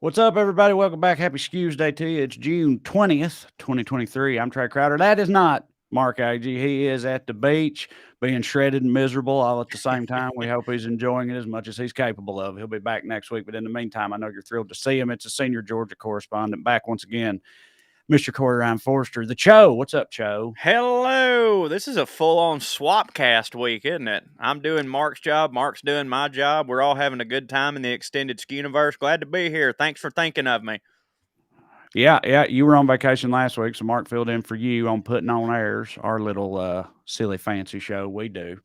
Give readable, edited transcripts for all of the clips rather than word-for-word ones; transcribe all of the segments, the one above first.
What's up, everybody? Welcome back. Happy Skews Day to you. It's June 20th, 2023. I'm Trae Crowder. That is not Mark Agee. He is at the beach being shredded and miserable all at the same time. We hope he's enjoying it as much as he's capable of. He'll be back next week. But in the meantime, I know you're thrilled to see him. It's a senior Georgia correspondent back once again, Mr. Corey Ryan Forrester. The Cho. What's up, Cho? Hello. This is a full-on swapcast week, isn't it? I'm doing Mark's job. Mark's doing my job. We're all having a good time in the extended Skewniverse. Glad to be here. Thanks for thinking of me. Yeah. You were on vacation last week, so Mark filled in for you on Putting On Airs, our little silly fancy show we do.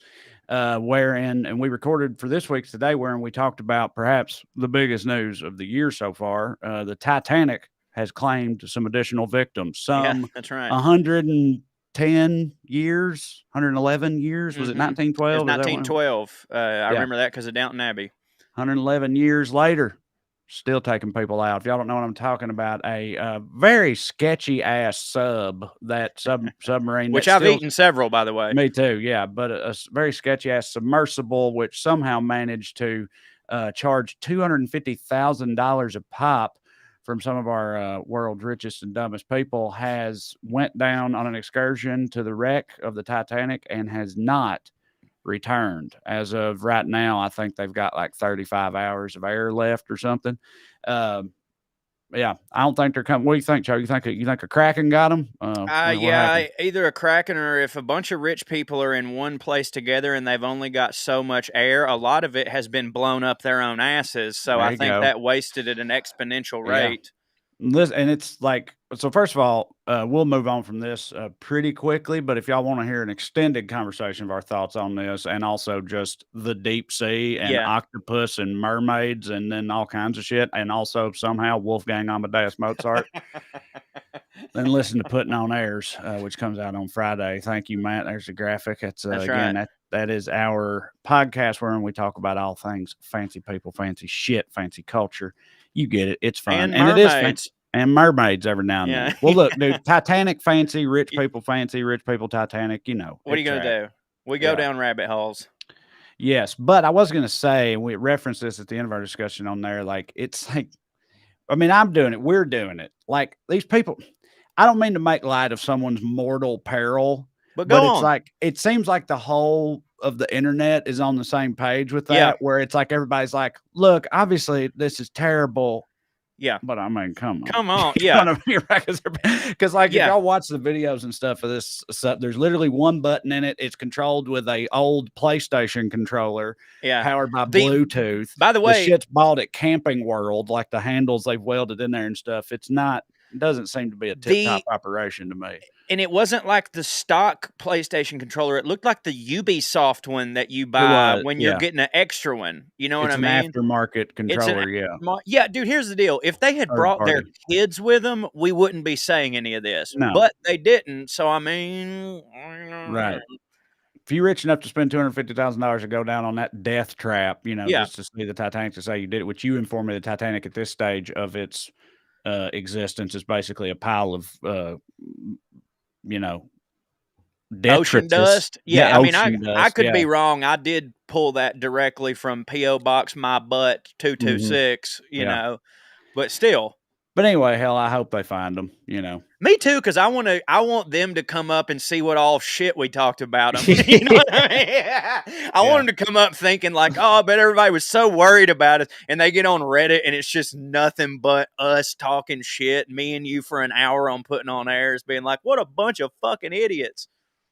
And we recorded for this week's today, wherein we talked about perhaps the biggest news of the year so far. The Titanic has claimed some additional victims. Some that's right. 110 years, 111 years. Was it 1912? It's 1912. I remember that because of Downton Abbey. 111 years later, still taking people out. If y'all don't know what I'm talking about, a very sketchy ass submarine, which I've eaten several, by the way. Me too, yeah. But a very sketchy ass submersible, which somehow managed to charge $250,000 a pop from some of our world's richest and dumbest people, has went down on an excursion to the wreck of the Titanic and has not returned. As of right now, I think they've got like 35 hours of air left or something. Yeah, I don't think they're coming. What do you think, Joe? You think a Kraken got them? Either a Kraken, or if a bunch of rich people are in one place together and they've only got so much air, a lot of it has been blown up their own asses. So I think that wasted at an exponential rate. And it's like, so first of all, we'll move on from this pretty quickly, but if y'all want to hear an extended conversation of our thoughts on this, and also just the deep sea and octopus and mermaids and then all kinds of shit, and also somehow Wolfgang Amadeus Mozart, then listen to Putting On Airs, which comes out on Friday. Thank you, Matt. There's the graphic. That's again, right. That is our podcast wherein we talk about all things fancy people, fancy shit, fancy culture. You get it. It's fun. And it is fancy. And mermaids every now and then. Well, look, dude, Titanic fancy, rich people fancy, rich people Titanic, you know. What are you going to do? We go down rabbit holes. Yes, but I was going to say, and we referenced this at the end of our discussion on there, like, it's like, I mean, I'm doing it. We're doing it. Like, these people, I don't mean to make light of someone's mortal peril, but it's like, it seems like the whole of the internet is on the same page with that, where it's like everybody's like, look, obviously this is terrible. Yeah. But I mean, come on. Yeah. Because like, if y'all watch the videos and stuff of this stuff, there's literally one button in it. It's controlled with a old PlayStation controller powered by Bluetooth. By the way, the shit's bought at Camping World, like the handles they've welded in there and stuff. It doesn't seem to be a tip-top operation to me. And it wasn't like the stock PlayStation controller. It looked like the Ubisoft one that you buy when you're getting an extra one. You know what I mean? It's an aftermarket controller, Yeah, dude, here's the deal. If they had brought their kids with them, we wouldn't be saying any of this. No. But they didn't, so I mean... Right. If you're rich enough to spend $250,000 to go down on that death trap, you know, just to see the Titanic, to say you did it, which you informed me the Titanic at this stage of its existence is basically a pile of... ocean dust. Yeah, I mean, I could be wrong. I did pull that directly from P.O. Box My Butt 226, you know, but still. But anyway, hell, I hope they find them, you know. Me too, because I want them to come up and see what all shit we talked about them. You know what I mean? I want them to come up thinking like, oh, I bet everybody was so worried about it. And they get on Reddit and it's just nothing but us talking shit, me and you for an hour on Putting On Airs, being like, what a bunch of fucking idiots.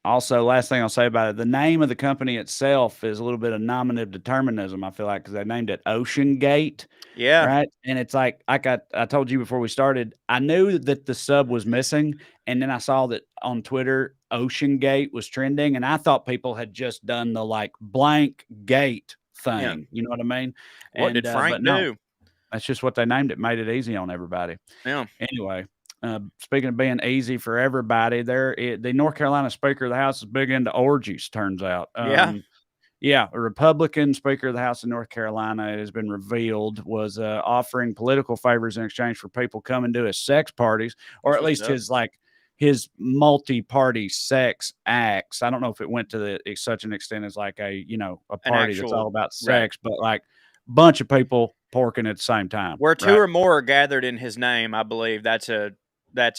Also, last thing I'll say about it, the name of the company itself is a little bit of nominative determinism, I feel like, because they named it Ocean Gate. Yeah. Right. And it's like, I told you before we started, I knew that the sub was missing. And then I saw that on Twitter, Ocean Gate was trending. And I thought people had just done the like blank gate thing. Yeah. You know what I mean? What did Frank do? That's just what they named it. Made it easy on everybody. Yeah. Anyway. Speaking of being easy for everybody, the North Carolina Speaker of the House is big into orgies, turns out. A Republican Speaker of the House in North Carolina, it has been revealed, was offering political favors in exchange for people coming to his sex parties, or at least his multi-party sex acts. I don't know if it went to such an extent as like a party that's all about sex, but like bunch of people porking at the same time. Where two right? or more are gathered in his name, I believe that's a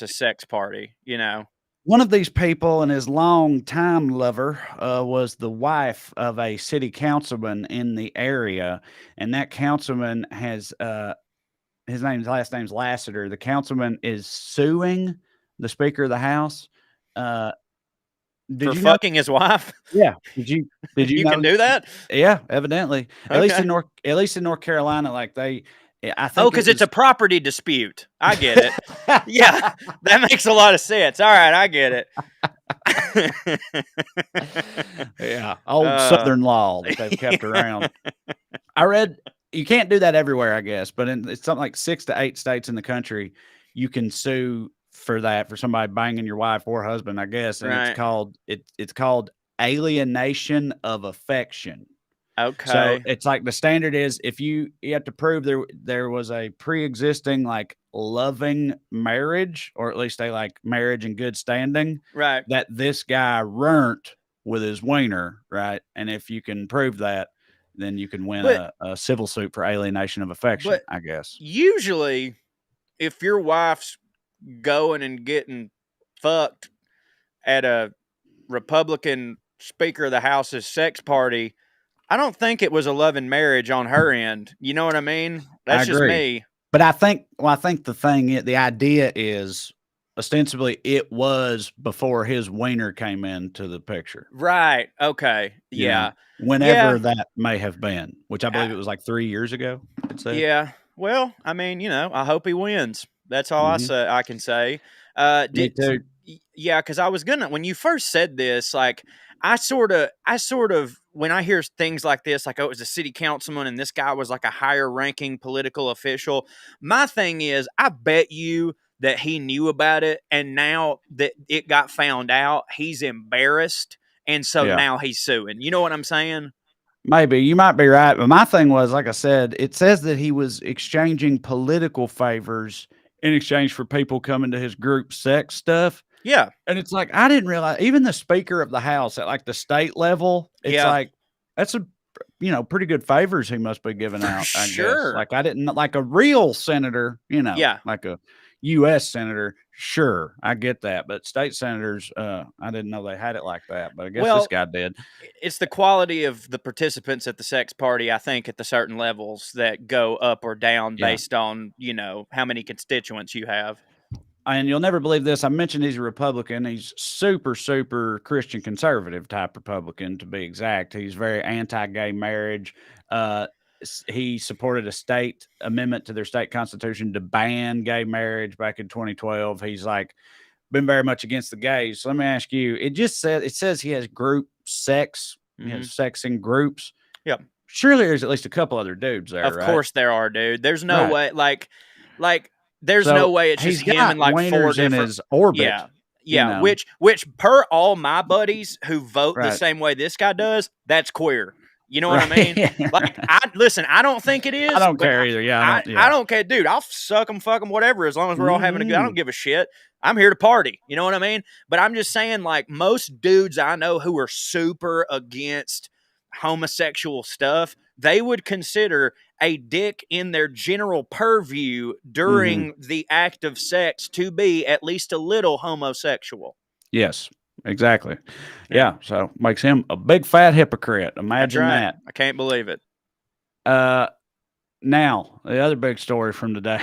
sex party, you know. One of these people and his long-time lover was the wife of a city councilman in the area, and that councilman has last name's Lassiter. The councilman is suing the Speaker of the House. Did For you know? fucking his wife? Yeah. Did you You can know? do that? Yeah, evidently. At least Okay. at least in North Carolina, like I Oh, think it because it's was a property dispute. I get it. Yeah, that makes a lot of sense. All right, I get it. yeah, old Southern law that they've kept around. I read you can't do that everywhere, I guess, but it's something like 6 to 8 states in the country you can sue for that for somebody banging your wife or husband, I guess, and Right. it's called alienation of affection. So Okay. it's like the standard is if you have to prove there was a pre-existing like loving marriage, or at least a like marriage in good standing, Right. that this guy runt with his wiener, right? And if you can prove that, then you can win But a civil suit for alienation of affection, but I guess. usually if your wife's going and getting fucked at a Republican Speaker of the House's sex party, I don't think it was a loving marriage on her end. You know what I mean? I That's just agree. me. But I think the idea is ostensibly it was before his wiener came into the picture. Right. Okay. You know, Yeah. whenever Yeah. that may have been, which I I- believe it was like 3 years ago, it said. yeah. Well, I mean, you know, I hope he wins. That's all Mhm. I can say. Me too. Yeah, because I was gonna when you first said this, like I sort of when I hear things like this, like oh, it was a city councilman and this guy was like a higher ranking political official. My thing is, I bet you that he knew about it, and now that it got found out, he's embarrassed, and so Yeah. now he's suing. You know what I'm saying? Maybe you might be right, but my thing was, like I said, it says that he was exchanging political favors in exchange for people coming to his group sex stuff. Yeah, And it's like, I didn't realize even the Speaker of the House at like the state level, it's yeah, like that's pretty good favors he must be giving for out, I guess. sure. Like I didn't like a real senator, Yeah. like a US senator. Sure, I get that. But state senators, I didn't know they had it like that. But I guess this Well, guy did. it's the quality of the participants at the sex party, I think, at the certain levels that go up or down Yeah. based on, you know, how many constituents you have. And you'll never believe this. I mentioned he's a Republican. He's super, super Christian conservative type Republican, to be exact. He's very anti-gay marriage. He supported a state amendment to their state constitution to ban gay marriage back in 2012. He's like been very much against the gays. So let me ask you: it says he has group sex. He has sex in groups. Yep. Surely there's at least a couple other dudes there, Of right? course there are, dude. There's no Right. way, like, there's no So way it's he's just him and got like four wieners in different. his orbit. Yeah. You Yeah. know, Which per all my buddies who vote the right. same way this guy does, that's queer. You know what I Right. mean? Like, listen, I don't think it is. I don't but care either. Yeah, I don't care, dude. I'll suck them, fuck them, whatever, as long as we're all having a good. I don't give a shit. I'm here to party. You know what I mean? But I'm just saying, like, most dudes I know who are super against homosexual stuff, they would consider a dick in their general purview during the act of sex to be at least a little homosexual. Yes, exactly. Yeah, so makes him a big fat hypocrite. Imagine That's right. that. I can't believe it. Now the other big story from today,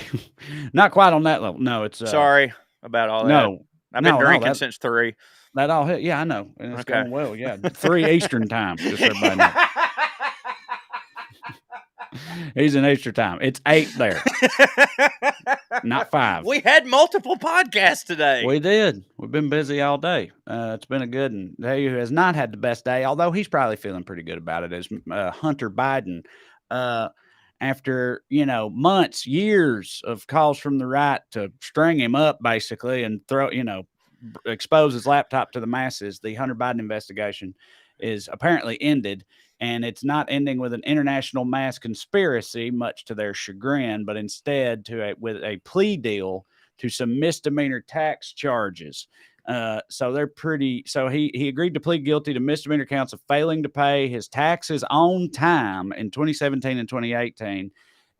not quite on that level. No, it's Sorry about all that. no, I've been no, drinking since 3. that all hit. Yeah, I know, and it's Okay. going well. Yeah, 3 Eastern time. Just so everybody knows. He's in Eastern time. It's 8 there, not 5. We had multiple podcasts today. We did. We've been busy all day. It's been a good one. He who has not had the best day, although he's probably feeling pretty good about it, is Hunter Biden. After, months, years of calls from the right to string him up, basically, and expose his laptop to the masses, the Hunter Biden investigation is apparently ended. And it's not ending with an international mass conspiracy, much to their chagrin, but instead with a plea deal to some misdemeanor tax charges. So they're pretty. So he agreed to plead guilty to misdemeanor counts of failing to pay his taxes on time in 2017 and 2018.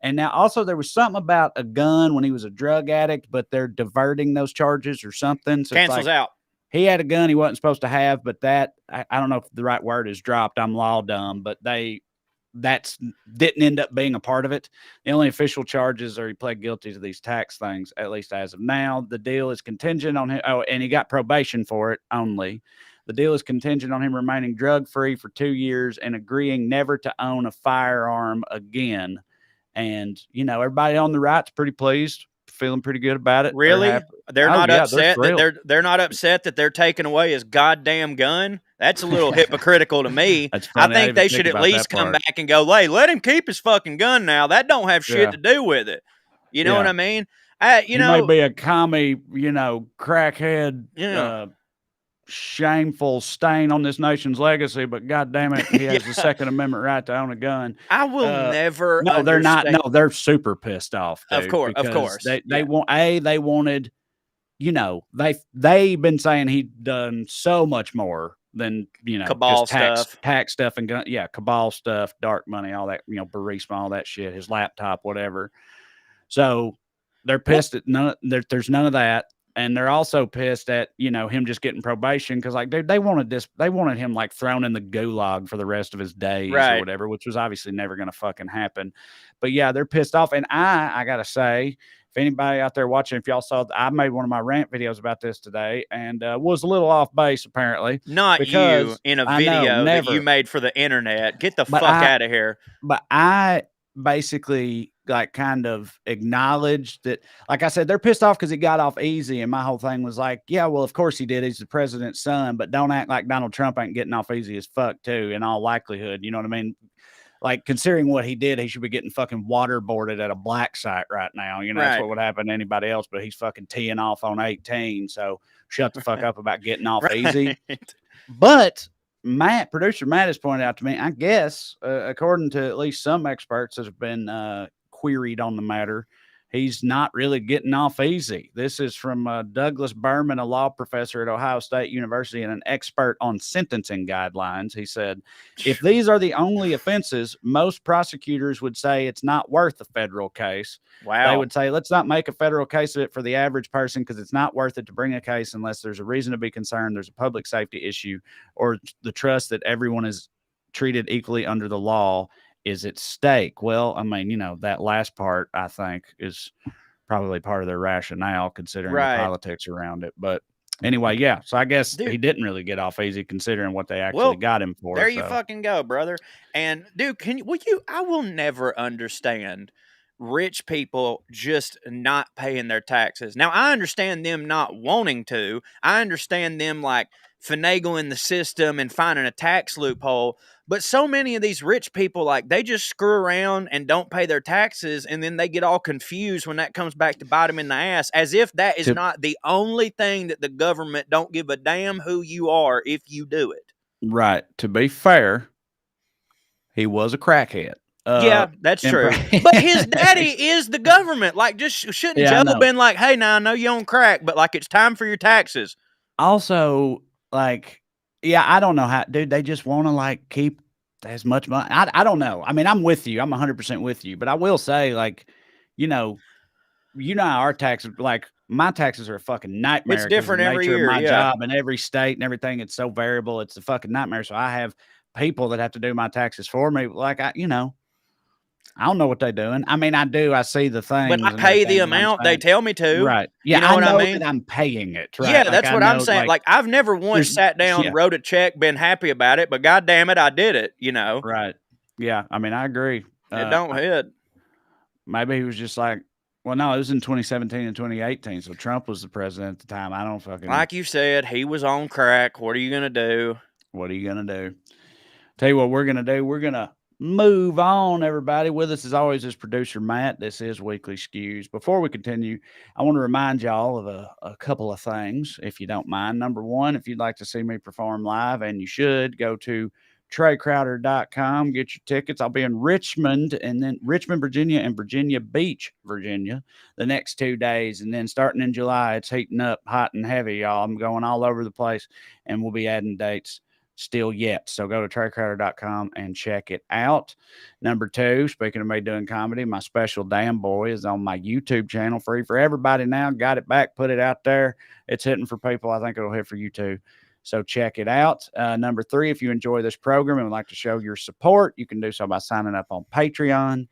And now also there was something about a gun when he was a drug addict, but they're diverting those charges or something. So it's Cancels like out. he had a gun he wasn't supposed to have, but that I don't know if the right word is dropped. I'm law dumb, but that's didn't end up being a part of it. The only official charges are he pled guilty to these tax things, at least as of now. The deal is contingent on him. Oh, and he got probation for it only. The deal is contingent on him remaining drug free for 2 years and agreeing never to own a firearm again. And, everybody on the right's pretty pleased, feeling pretty good about it. Really? They're Oh, not yeah, they're upset that thrilled. they're not upset that they're taking away his goddamn gun? That's a little hypocritical to me. That's I funny. I think didn't even they think should at about that least come part. back and go, "Hey, let him keep his fucking gun now. That don't have shit Yeah. to do with it." You know what Yeah. I mean? He may be a commie, crackhead, Yeah. shameful stain on this nation's legacy, but God damn it, he has the Yeah. Second Amendment right to own a gun. I will never No, they're not. understand. No, they're super pissed off, Of dude, course, because they yeah. they wanted, they've been saying he'd done so much more than, Cabal just stuff. tax stuff and gun, cabal stuff, dark money, all that, Burisma, all that shit, his laptop, whatever. So they're pissed at there's none of that. And they're also pissed at, him just getting probation because, like, they wanted him, like, thrown in the gulag for the rest of his days or Right. whatever, which was obviously never going to fucking happen. But yeah, they're pissed off. And I got to say, if anybody out there watching, if y'all saw, I made one of my rant videos about this today and was a little off base, apparently. Not you in a video that you never. made for the internet. Get the But fuck out of here. But I basically, like, kind of acknowledged that, like I said, they're pissed off because he got off easy. And my whole thing was like, yeah, well, of course he did. He's the president's son, but don't act like Donald Trump ain't getting off easy as fuck too, in all likelihood. You know what I mean? Like, considering what he did, he should be getting fucking waterboarded at a black site right now. That's what would happen to anybody else, but he's fucking teeing off on 18. So shut the fuck up about getting off easy. But producer Matt has pointed out to me, I guess, according to at least some experts that have been queried on the matter, he's not really getting off easy. This is from Douglas Berman, a law professor at Ohio State University and an expert on sentencing guidelines. He said, if these are the only offenses, most prosecutors would say it's not worth a federal case. Wow. They would say, let's not make a federal case of it for the average person because it's not worth it to bring a case unless there's a reason to be concerned, there's a public safety issue, or the trust that everyone is treated equally under the law is at stake. Well, I mean, that last part, I think, is probably part of their rationale considering the politics around it. But anyway, yeah. So I guess he didn't really get off easy considering what they actually got him for. There you fucking go, brother. And dude, I will never understand rich people just not paying their taxes. Now, I understand them not wanting to. I understand them like finagling the system and finding a tax loophole. But so many of these rich people, like, they just screw around and don't pay their taxes, and then they get all confused when that comes back to bite them in the ass, as if that is not the only thing that the government don't give a damn who you are if you do it. Right. To be fair, he was a crackhead. Yeah, that's true. But his daddy is the government. Like, just shouldn't Joe have been like, hey, now I know you own crack, but like, it's time for your taxes. Also, like, yeah, I don't know how, dude, they just want to, like, keep as much money. I don't know. I mean, I'm with you. I'm 100% with you. But I will say, like, how our taxes, like, my taxes are a fucking nightmare. It's different every year. My job and every state and everything. It's so variable. It's a fucking nightmare. So I have people that have to do my taxes for me. Like, I don't know what they're doing. I mean, I do. I see the thing. But I pay the amount they tell me to. Right. Yeah, you know what I mean? That I'm paying it. Right. Yeah, that's what I'm saying. Like, I've never once sat down, wrote a check, been happy about it, but God damn it, I did it, Right. Yeah. I mean, I agree. It don't hit. Maybe he was just like, well, no, it was in 2017 and 2018. So Trump was the president at the time. I don't fucking. Like you said, he was on crack. What are you going to do? What are you going to do? Tell you what we're going to do. We're going to move on, everybody. With us, as always, is producer Matt. This is Weekly Skews. Before we continue, I want to remind y'all of a couple of things, if you don't mind. Number one, if you'd like to see me perform live, and you should, go to TraeCrowder.com. Get your tickets. I'll be in Richmond, and then Richmond, Virginia, and Virginia Beach, Virginia, the next 2 days. And then starting in July, it's heating up hot and heavy, y'all. I'm going all over the place, and we'll be adding dates still yet. So go to TraeCrowder.com and check it out. Number 2, speaking of me doing comedy, my special Damn Boy is on my YouTube channel, free for everybody now. Got it back, put it out there. It's hitting for people. I think it'll hit for you too. So check it out. Number 3, if you enjoy this program and would like to show your support, you can do so by signing up on Patreon.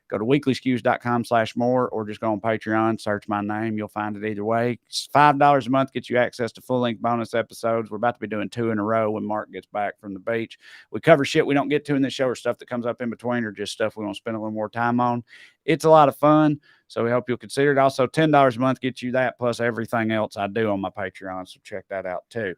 Go to weeklyskews.com/more, or just go on Patreon, search my name. You'll find it either way. It's $5 a month, gets you access to full-length bonus episodes. We're about to be doing 2 in a row when Mark gets back from the beach. We cover shit we don't get to in this show, or stuff that comes up in between, or just stuff we want to spend a little more time on. It's a lot of fun, so we hope you'll consider it. Also, $10 a month gets you that, plus everything else I do on my Patreon, so check that out too.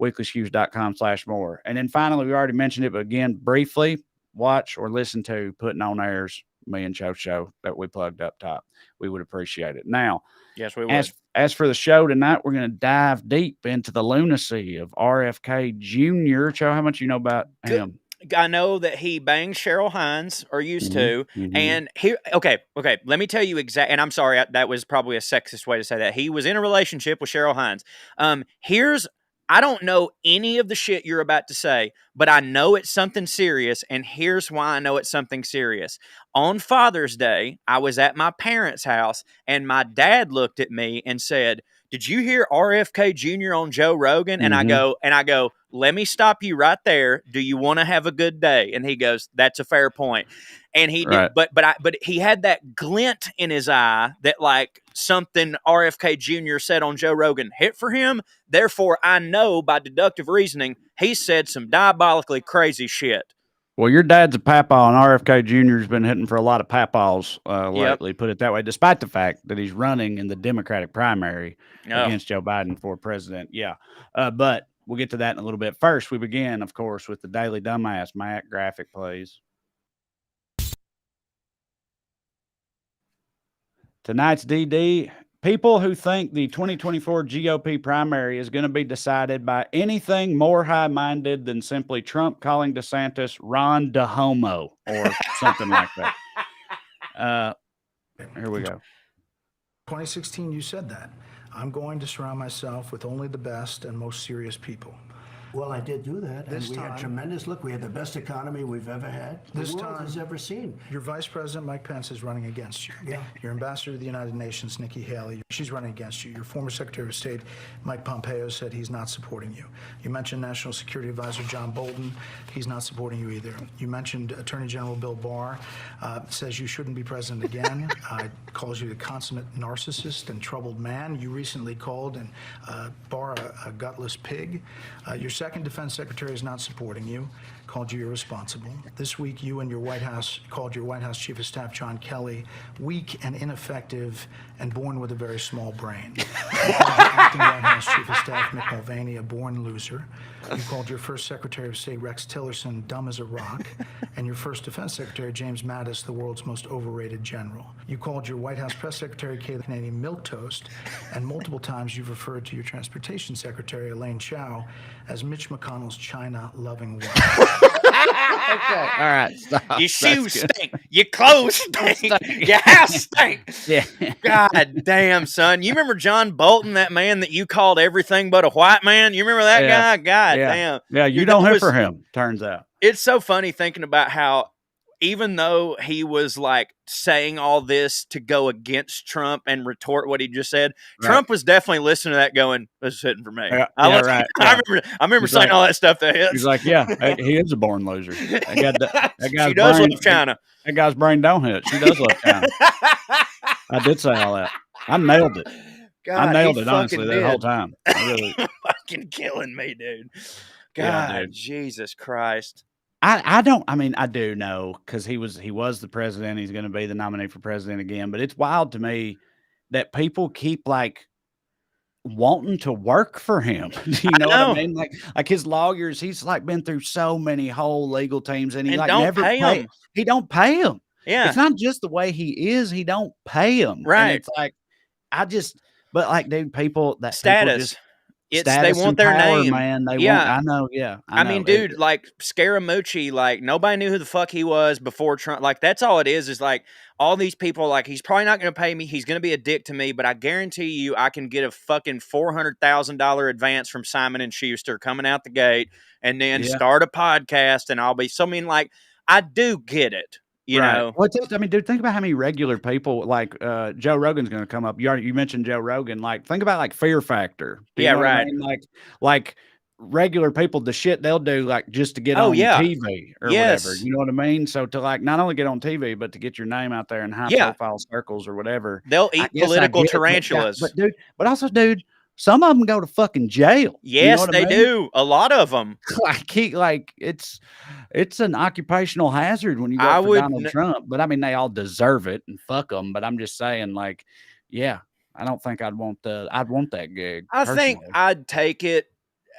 weeklyskews.com/more. And then finally, we already mentioned it, but again, briefly, watch or listen to Putting on Airs, me and Show that we plugged up top. We would appreciate it. Now, yes, we would. As for the show tonight, we're going to dive deep into the lunacy of RFK Jr. Cho, how much you know about him? I know that he banged Cheryl Hines, or used to. And here, okay, let me tell you exactly. And I'm sorry, that was probably a sexist way to say that. He was in a relationship with Cheryl Hines. I don't know any of the shit you're about to say, but I know it's something serious, and here's why I know it's something serious. On Father's Day, I was at my parents' house, and my dad looked at me and said, "Did you hear RFK Jr. on Joe Rogan?" And I go, "Let me stop you right there. Do you want to have a good day?" And he goes, "That's a fair point." And he did, but he had that glint in his eye that like something RFK Jr. said on Joe Rogan hit for him. Therefore, I know by deductive reasoning he said some diabolically crazy shit. Well, your dad's a papaw, and RFK Jr. has been hitting for a lot of papaws lately, put it that way, despite the fact that he's running in the Democratic primary against Joe Biden for president. Yeah. But we'll get to that in a little bit. First, we begin, of course, with the Daily Dumbass. Matt, graphic, please. Tonight's DD, people who think the 2024 GOP primary is going to be decided by anything more high-minded than simply Trump calling DeSantis Ron de Homo or something like that. Here we go. 2016, you said that. I'm going to surround myself with only the best and most serious people. Well, I did do that. And we had tremendous. Look, we had the best economy we've ever had. The world has ever seen. Your Vice President, Mike Pence, is running against you. Yeah. Your Ambassador to the United Nations, Nikki Haley, she's running against you. Your former Secretary of State, Mike Pompeo, said he's not supporting you. You mentioned National Security Advisor John Bolton. He's not supporting you either. You mentioned Attorney General Bill Barr, says you shouldn't be president again. Calls you the consummate narcissist and troubled man. You recently called Barr a gutless pig. Your second defense secretary is not supporting you, called you irresponsible. This week, you and your White House called your White House Chief of Staff, John Kelly, weak and ineffective and born with a very small brain. You called your acting White House Chief of Staff, Mick Mulvaney, a born loser. You called your first Secretary of State, Rex Tillerson, dumb as a rock, and your first Defense Secretary, James Mattis, the world's most overrated general. You called your White House Press Secretary, Kayleigh Canadian, milquetoast, and multiple times you've referred to your Transportation Secretary, Elaine Chao, as Mitch McConnell's China-loving wife. Okay. All right. Stop. Your shoes stink. Your clothes stink. Your house stink. Yeah. God damn, son. You remember John Bolton, that man that you called everything but a white man? You remember that guy? God damn. Yeah, you don't hit for him, turns out. It's so funny thinking about how even though he was like saying all this to go against Trump and retort what he just said, Trump was definitely listening to that going, "This is hitting for me." I remember saying all that stuff to him. He's like, yeah, he is a born loser. She does love China. That guy's brain don't hit. She does love China. I did say all that. I nailed it. God, I nailed it, honestly, that whole time. I really fucking killing me, dude. God, Jesus Christ. I do know, because he was the president. He's going to be the nominee for president again. But it's wild to me that people keep like wanting to work for him. You know what I mean? Like his lawyers, he's like been through so many whole legal teams, and he like never pay him. He don't pay him. Yeah, it's not just the way he is; he don't pay him. Right? And it's like but like, dude, people that status. They want their power, name, man. They want. yeah. I know. Yeah, I mean, dude, like Scaramucci, like nobody knew who the fuck he was before Trump. Like that's all it is like all these people. Like he's probably not going to pay me. He's going to be a dick to me, but I guarantee you, I can get a fucking $400,000 advance from Simon and Schuster coming out the gate, and then start a podcast, and I'll be. So I mean, like I do get it. You know, I mean, dude, think about how many regular people like Joe Rogan's going to come up. You mentioned Joe Rogan. Like, think about like Fear Factor. Do you know what I mean? Like regular people, the shit they'll do like just to get on TV or whatever. You know what I mean? So to like not only get on TV, but to get your name out there in high profile circles or whatever. They'll eat political tarantulas. But also, dude, some of them go to fucking jail. Yes, you know they do. A lot of them. It's an occupational hazard when you vote for Donald Trump. But I mean, they all deserve it and fuck them. But I'm just saying, like, yeah, I don't think I'd want that gig. I think I'd take it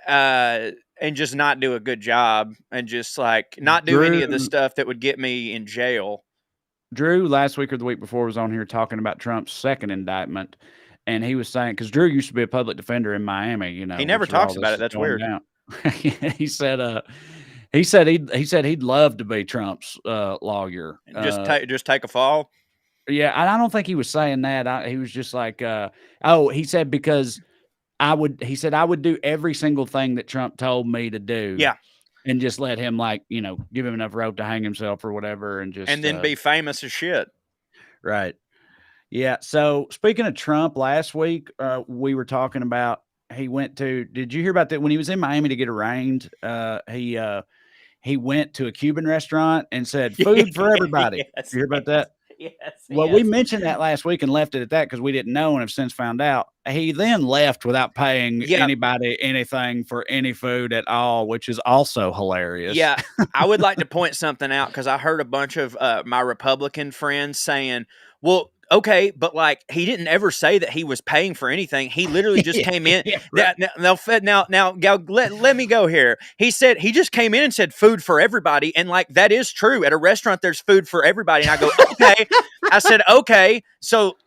and just not do a good job and just like not do any of the stuff that would get me in jail. Drew last week or the week before was on here talking about Trump's second indictment. And he was saying, because Drew used to be a public defender in Miami, you know. He never talks about it. That's weird. He said he'd love to be Trump's lawyer. Just take a fall. Yeah, and I don't think he was saying that. He was just like, he said because I would do every single thing that Trump told me to do. Yeah. And just let him give him enough rope to hang himself or whatever, and then be famous as shit. Right. Yeah. So speaking of Trump, last week we were talking about did you hear about that when he was in Miami to get arraigned? He went to a Cuban restaurant and said food for everybody. Yes, you hear about that? Yes. Well, we mentioned that last week and left it at that because we didn't know and have since found out. He then left without paying anybody anything for any food at all, which is also hilarious. Yeah. I would like to point something out because I heard a bunch of my Republican friends saying, well, okay, but like he didn't ever say that he was paying for anything. He literally just came in. Right. Now, let me go here. He said he just came in and said food for everybody, and like that is true. At a restaurant, there's food for everybody, and I go, okay. I said, okay. So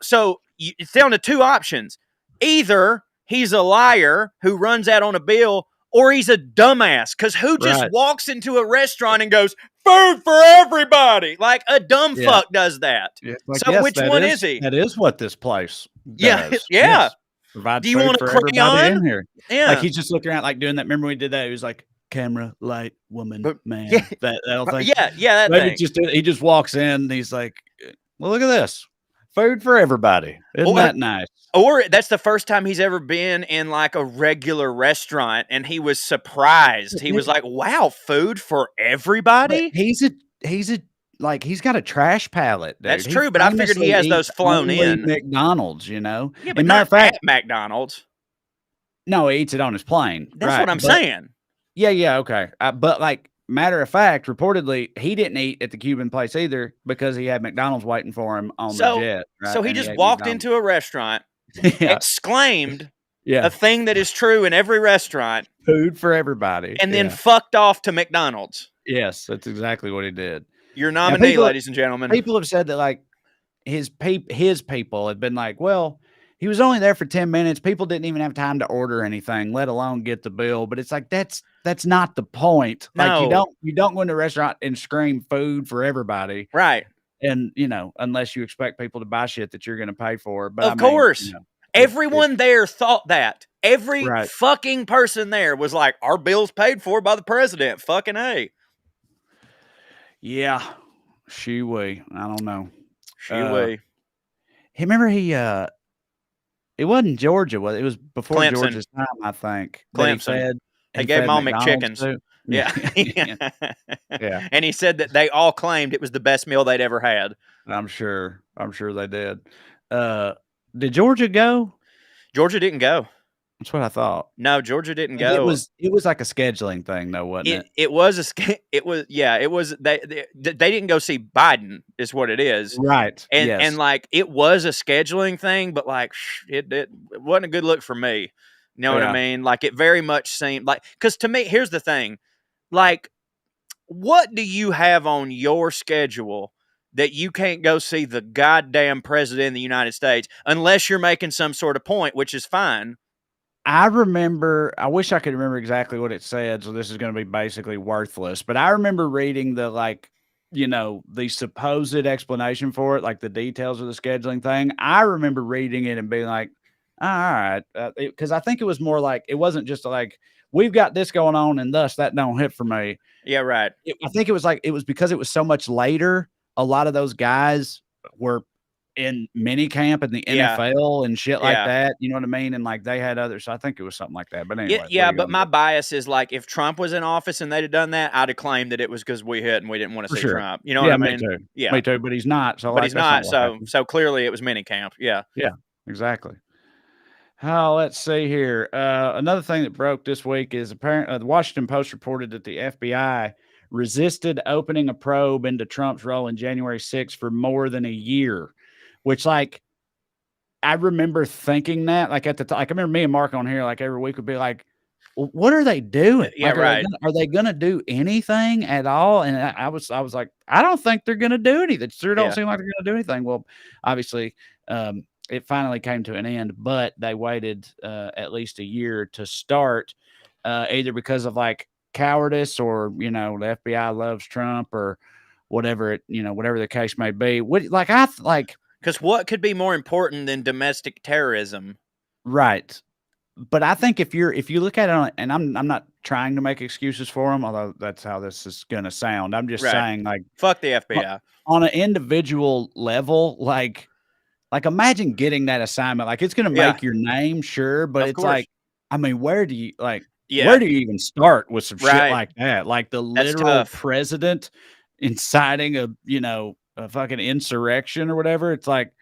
it's down to two options: either he's a liar who runs out on a bill, or he's a dumbass. Because who just walks into a restaurant and goes, food for everybody? Like a dumb fuck does that. Yeah. So which one is he? That is what this place does. Yeah. Yes. Provide Do you want to crayon in here? Yeah. Like he's just looking around like doing that. Remember we did that? He was like camera, light, woman, man. Yeah. That whole thing. Yeah. He just walks in and he's like, well, look at this. Food for everybody. Isn't that nice? Or that's the first time he's ever been in like a regular restaurant and he was surprised. He was like, wow, food for everybody? But he's got a trash palate, dude. That's true, but I figured he has those flown in. McDonald's, you know? Yeah, but matter of fact, at McDonald's. No, he eats it on his plane. That's what I'm saying. Yeah, okay. But like, matter of fact, reportedly, he didn't eat at the Cuban place either because he had McDonald's waiting for him on the jet. Right? So he just walked into a restaurant, exclaimed a thing that is true in every restaurant. Food for everybody. And then fucked off to McDonald's. Yes, that's exactly what he did. Your nominee, ladies and gentlemen. People have said that like his people have been like, well, he was only there for 10 minutes. People didn't even have time to order anything, let alone get the bill. But it's like that's not the point. No. Like you don't go into a restaurant and scream food for everybody. Right. And unless you expect people to buy shit that you're going to pay for. But of course. Everyone there thought that. Every fucking person there was like, our bill's paid for by the president. Fucking A. Yeah. I don't know. Remember it wasn't Georgia. It was before Clemson. Georgia's time, I think. Clemson. They gave them all McChickens. Yeah. Yeah. And he said that they all claimed it was the best meal they'd ever had. I'm sure they did. Did Georgia go? Georgia didn't go. That's what I thought. No, Georgia didn't go. It was like a scheduling thing, though, wasn't it? It was they didn't go see Biden, is what it is. Right. And like it was a scheduling thing, but like it wasn't a good look for me. You know what I mean? Like it very much seemed like, because to me, here's the thing. Like, what do you have on your schedule that you can't go see the goddamn president of the United States unless you're making some sort of point, which is fine? I remember, I wish I could remember exactly what it said, so this is going to be basically worthless, but I remember reading the, like, the supposed explanation for it, like the details of the scheduling thing. I remember reading it and being like, all right, because I think it was more like, it wasn't just like, we've got this going on and thus that don't hit for me. Yeah, right. I think it was like, it was because it was so much later. A lot of those guys were in mini camp in the NFL and shit like that. You know what I mean? And like they had others. So I think it was something like that. But anyway. Yeah, but my bias is like, if Trump was in office and they'd have done that, I'd have claimed that it was because we hit and we didn't want to see Trump. You know what I mean? Me too. Yeah. Me too. But he's not. So but he's not. So clearly it was mini camp. Yeah. Yeah, exactly. Let's see here. Another thing that broke this week is apparently the Washington Post reported that the FBI resisted opening a probe into Trump's role in January 6th for more than a year, which, like, I remember thinking that, like, at the time, like, I remember me and Mark on here, like, every week would be like, well, what are they doing? Yeah, like, right. Are they gonna do anything at all? And I was like, I don't think they're gonna do anything. It sure don't seem like they're gonna do anything. Well, obviously, it finally came to an end, but they waited at least a year to start, either because of like cowardice or, the FBI loves Trump or whatever whatever the case may be. Because what could be more important than domestic terrorism? Right. But I think if you look at it, and I'm not trying to make excuses for them, although that's how this is going to sound. I'm just saying, like, fuck the FBI on an individual level, like imagine getting that assignment. Like, it's going to make your name, sure, but of it's course. like, I mean, where do you even start with some shit like that? Like the literal president inciting a fucking insurrection or whatever. It's like,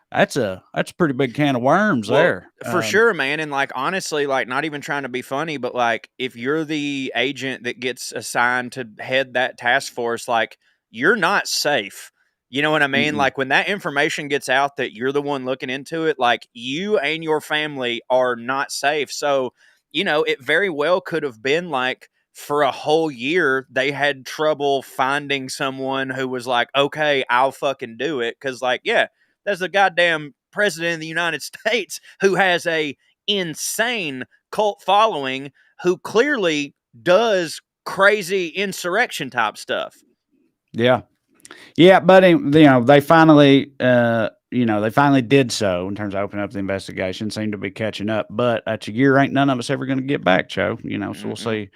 that's a pretty big can of worms there. For sure, man. And like, honestly, like, not even trying to be funny, but like, if you're the agent that gets assigned to head that task force, like, you're not safe. You know what I mean? Mm-hmm. Like, when that information gets out that you're the one looking into it, like, you and your family are not safe. So, it very well could have been like, for a whole year, they had trouble finding someone who was like, okay, I'll fucking do it. Cause like, there's a goddamn president of the United States who has a insane cult following who clearly does crazy insurrection type stuff. Yeah. Yeah, but they finally did so in terms of opening up the investigation, seem to be catching up, but that's a year ain't none of us ever going to get back, Joe. So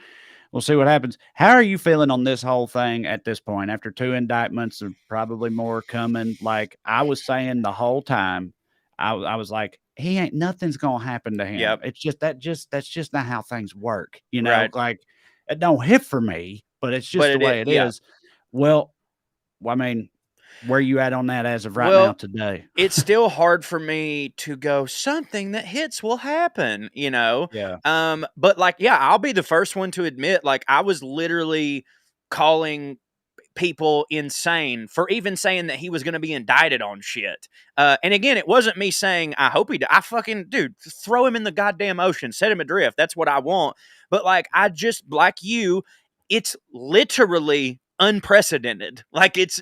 we'll see what happens. How are you feeling on this whole thing at this point? After 2 indictments and probably more coming, like I was saying the whole time, I was like, nothing's gonna happen to him. Yep. It's just that's just not how things work. Right. Like it don't hit for me, but it's just the way it is. Well, I mean, where are you at on that as of right now today? It's still hard for me to go, something that hits will happen, Yeah. But like, I'll be the first one to admit, like, I was literally calling people insane for even saying that he was going to be indicted on shit. And again, it wasn't me saying, I hope I fucking, dude, throw him in the goddamn ocean, set him adrift. That's what I want. But like, I just, like you, it's literally unprecedented. Like, it's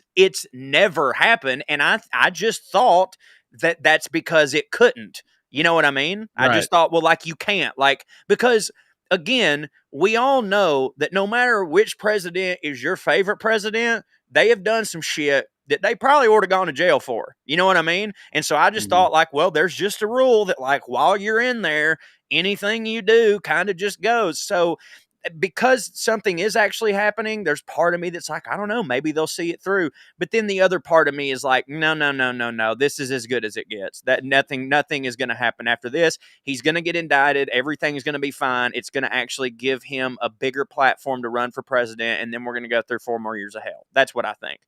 never happened. And I just thought that that's because it couldn't. You know what I mean? Right. I just thought, well, like, you can't, like, because again, we all know that no matter which president is your favorite president, they have done some shit that they probably ought to gone to jail for. You know what I mean? And so I just thought, like, well, there's just a rule that, like, while you're in there, anything you do kind of just goes. So because something is actually happening, there's part of me that's like, I don't know, maybe they'll see it through. But then the other part of me is like, no. This is as good as it gets. That nothing is going to happen after this. He's going to get indicted. Everything is going to be fine. It's going to actually give him a bigger platform to run for president. And then we're going to go through 4 more years of hell. That's what I think.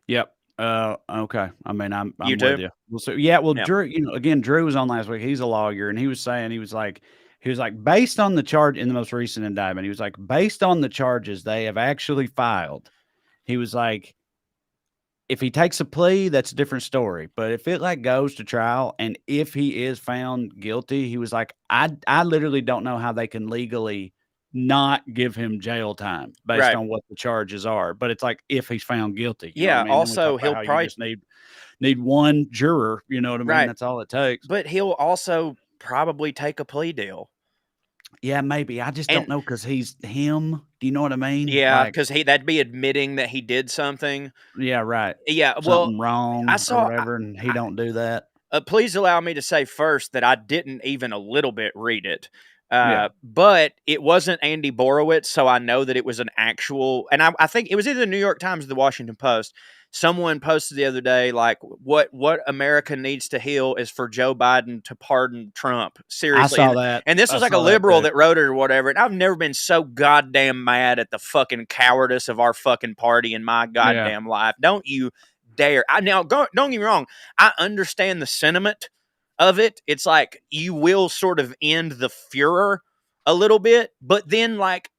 Yep. Okay. I mean, I'm you with you. Well, Drew, again, Drew was on last week. He's a lawyer, and he was saying, he was like, based on the charge in the most recent indictment, he was like, based on the charges they have actually filed, he was like, if he takes a plea, that's a different story. But if it like goes to trial and if he is found guilty, he was like, I literally don't know how they can legally not give him jail time based on what the charges are. But it's like, if he's found guilty. Also, he'll probably just need one juror. You know what I mean? That's all it takes. But he'll also probably take a plea deal. Yeah, maybe. I just don't know because he's him. Do you know what I mean? Yeah, because that'd be admitting that he did something. Yeah, right. Yeah, well, Something wrong or whatever, and he don't do that. Please allow me to say first that I didn't even a little bit read it. Yeah. But it wasn't Andy Borowitz, so I know that it was an actual, and I think it was either the New York Times or the Washington Post. Someone posted the other day, like, what America needs to heal is for Joe Biden to pardon Trump. Seriously. I saw that. And this was like a liberal that wrote it or whatever. And I've never been so goddamn mad at the fucking cowardice of our fucking party in my goddamn life. Don't you dare. Don't get me wrong. I understand the sentiment of it. It's like you will sort of end the furor a little bit, but then like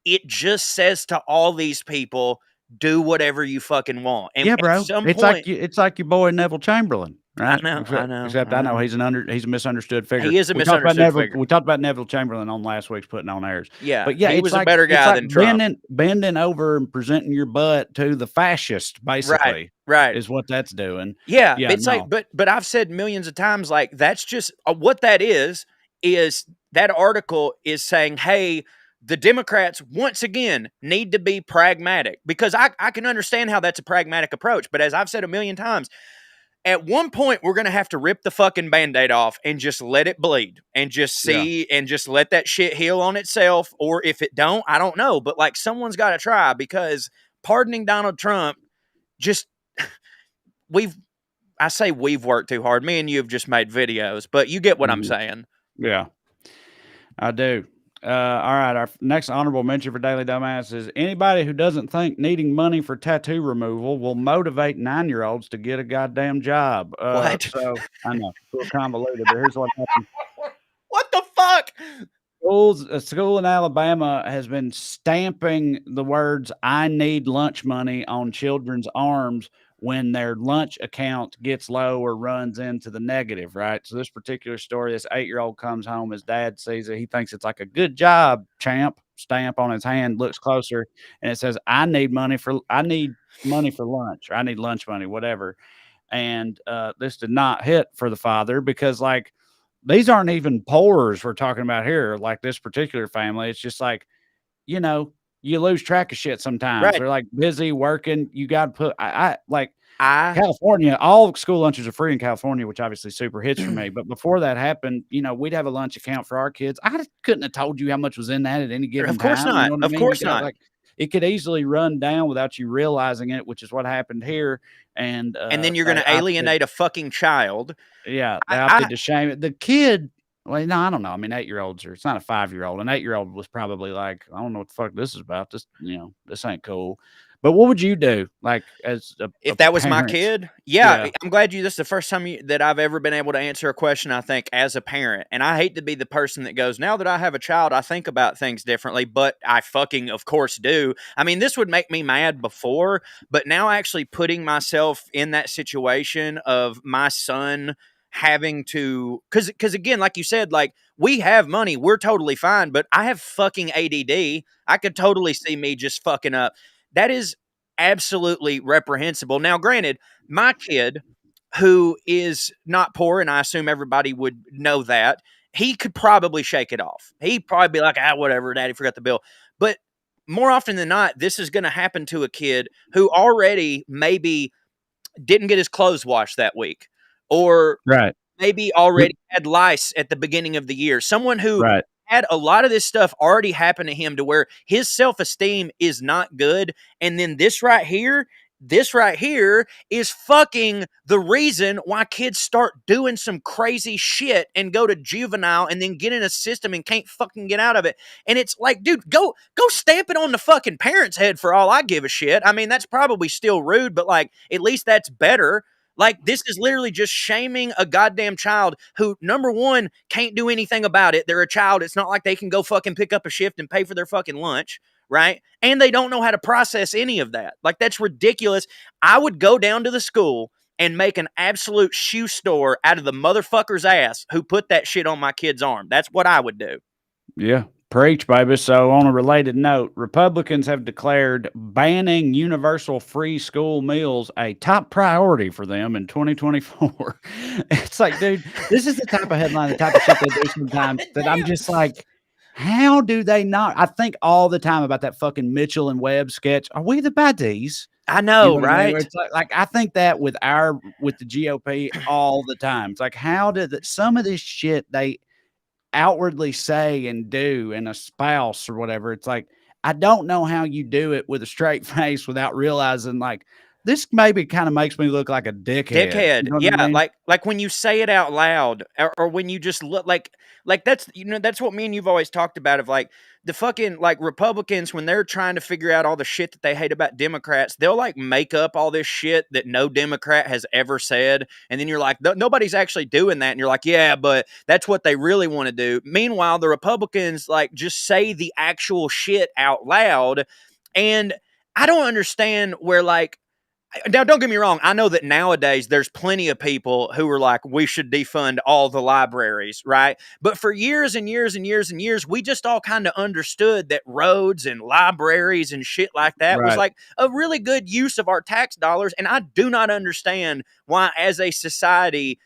it just says to all these people, do whatever you fucking want. And yeah, bro. At some it's point, like your boy Neville Chamberlain, right? I know. Except I know he's a misunderstood figure. He is a misunderstood figure. We talked about Neville Chamberlain on last week's Putting on Airs. Yeah, but yeah, he was a better guy than Trump. Bending over and presenting your butt to the fascist, basically. Right. Is what that's doing. Yeah, it's like, but I've said millions of times, like, that's just what that is that article is saying, hey, the Democrats, once again, need to be pragmatic, because I can understand how that's a pragmatic approach. But as I've said a million times, at one point, we're going to have to rip the fucking Band-Aid off and just let it bleed and just see and just let that shit heal on itself. Or if it don't, I don't know. But like, someone's got to try, because pardoning Donald Trump, just we've worked too hard. Me and you have just made videos, but you get what I'm saying. Yeah, I do. All right, our next honorable mention for Daily Dumbass is anybody who doesn't think needing money for tattoo removal will motivate 9-year-olds to get a goddamn job. What? So, I know, it's a little convoluted, but here's what happened. What the fuck? A school in Alabama has been stamping the words "I need lunch money" on children's arms when their lunch account gets low or runs into the negative, right? So this particular story, this 8-year-old comes home, his dad sees it. He thinks it's like a good job, champ, stamp on his hand, looks closer, and it says, I need money for lunch, or I need lunch money, whatever. And this did not hit for the father, because like, these aren't even poors we're talking about here. Like this particular family, it's just like, you know, you lose track of shit sometimes. Right. They're like busy working. You got to put, California, all school lunches are free in California, which obviously super hits for me. But before that happened, you know, we'd have a lunch account for our kids. I couldn't have told you how much was in that at any given time. Of course not. You know of course not. Like, it could easily run down without you realizing it, which is what happened here. And then you're going to alienate a fucking child. Yeah. They opted to shame it. The kid, well, no, I don't know. I mean, 8-year-olds it's not a 5-year-old. An 8-year-old was probably like, I don't know what the fuck this is about. This, you know, this ain't cool. But what would you do? Like, if that was my kid? Yeah. I'm glad this is the first time that I've ever been able to answer a question, I think, as a parent. And I hate to be the person that goes, now that I have a child, I think about things differently, but I fucking, of course, do. I mean, this would make me mad before, but now actually putting myself in that situation of my son having to, because again, like you said, like, we have money, we're totally fine, but I have fucking ADD. I could totally see me just fucking up. That is absolutely reprehensible. Now, granted, my kid, who is not poor, and I assume everybody would know that, he could probably shake it off. He'd probably be like, whatever, daddy forgot the bill. But more often than not, this is going to happen to a kid who already maybe didn't get his clothes washed that week, or maybe already had lice at the beginning of the year. Someone who had a lot of this stuff already happen to him, to where his self-esteem is not good. And then this right here is fucking the reason why kids start doing some crazy shit and go to juvenile and then get in a system and can't fucking get out of it. And it's like, dude, go stamp it on the fucking parent's head for all I give a shit. I mean, that's probably still rude, but like, at least that's better. Like, this is literally just shaming a goddamn child who, number one, can't do anything about it. They're a child. It's not like they can go fucking pick up a shift and pay for their fucking lunch, right? And they don't know how to process any of that. Like, that's ridiculous. I would go down to the school and make an absolute shoe store out of the motherfucker's ass who put that shit on my kid's arm. That's what I would do. Yeah, Preach, baby. So, on a related note, Republicans have declared banning universal free school meals a top priority for them in 2024. It's like, dude, this is the type of headline, the type of shit they do sometimes that I'm just like, how do they not? I think all the time about that fucking Mitchell and Webb sketch. Are we the baddies? I You know, know what I mean? Where right? it's like I think that with the GOP all the time. It's like, how did some of this shit they outwardly say and do and espouse or whatever, it's like, I don't know how you do it with a straight face without realizing, like, this maybe kind of makes me look like a dickhead. Dickhead. You know what I Yeah, mean? like when you say it out loud, or when you just look like that's that's what me and you've always talked about, of like the fucking like Republicans, when they're trying to figure out all the shit that they hate about Democrats, they'll like make up all this shit that no Democrat has ever said, and then you're like, nobody's actually doing that, and you're like, yeah, but that's what they really want to do. Meanwhile, the Republicans like just say the actual shit out loud, and I don't understand where like. Now, don't get me wrong. I know that nowadays there's plenty of people who are like, we should defund all the libraries, right? But for years and years and years and years, we just all kind of understood that roads and libraries and shit like that was Right. like a really good use of our tax dollars. And I do not understand why, as a society,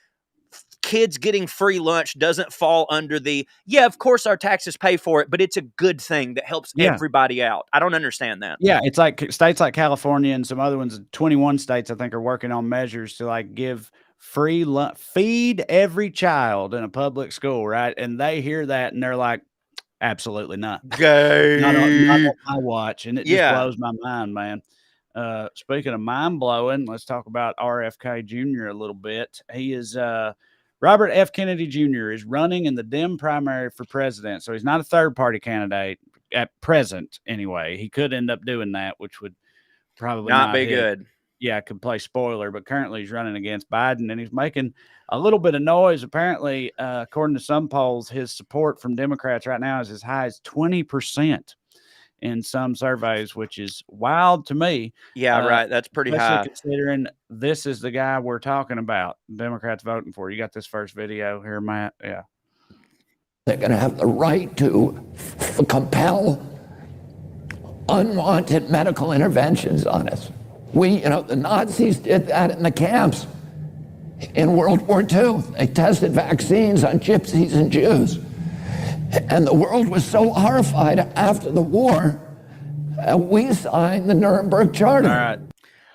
kids getting free lunch doesn't fall under the, yeah, of course our taxes pay for it, but it's a good thing that helps Yeah. everybody out. I don't understand that. Yeah. It's like states like California and some other ones, 21 states, I think, are working on measures to like give free lunch, feed every child in a public school. Right. And they hear that and they're like, absolutely not. Not on my watch. And it just Yeah. blows my mind, man. Speaking of mind blowing, let's talk about RFK Jr. a little bit. He is Robert F. Kennedy Jr. is running in the Dem primary for president. So he's not a third party candidate at present anyway. He could end up doing that, which would probably Not be hit. good. Yeah, could play spoiler, but currently he's running against Biden and he's making a little bit of noise. Apparently, according to some polls, his support from Democrats right now is as high as 20% in some surveys, which is wild to me. Yeah, right. That's pretty Especially high. considering this is the guy we're talking about, Democrats voting for. You got this first video here, Matt? Yeah. They're going to have the right to compel unwanted medical interventions on us. The Nazis did that in the camps in World War II. They tested vaccines on gypsies and Jews. And the world was so horrified after the war, we signed the Nuremberg Charter. All right.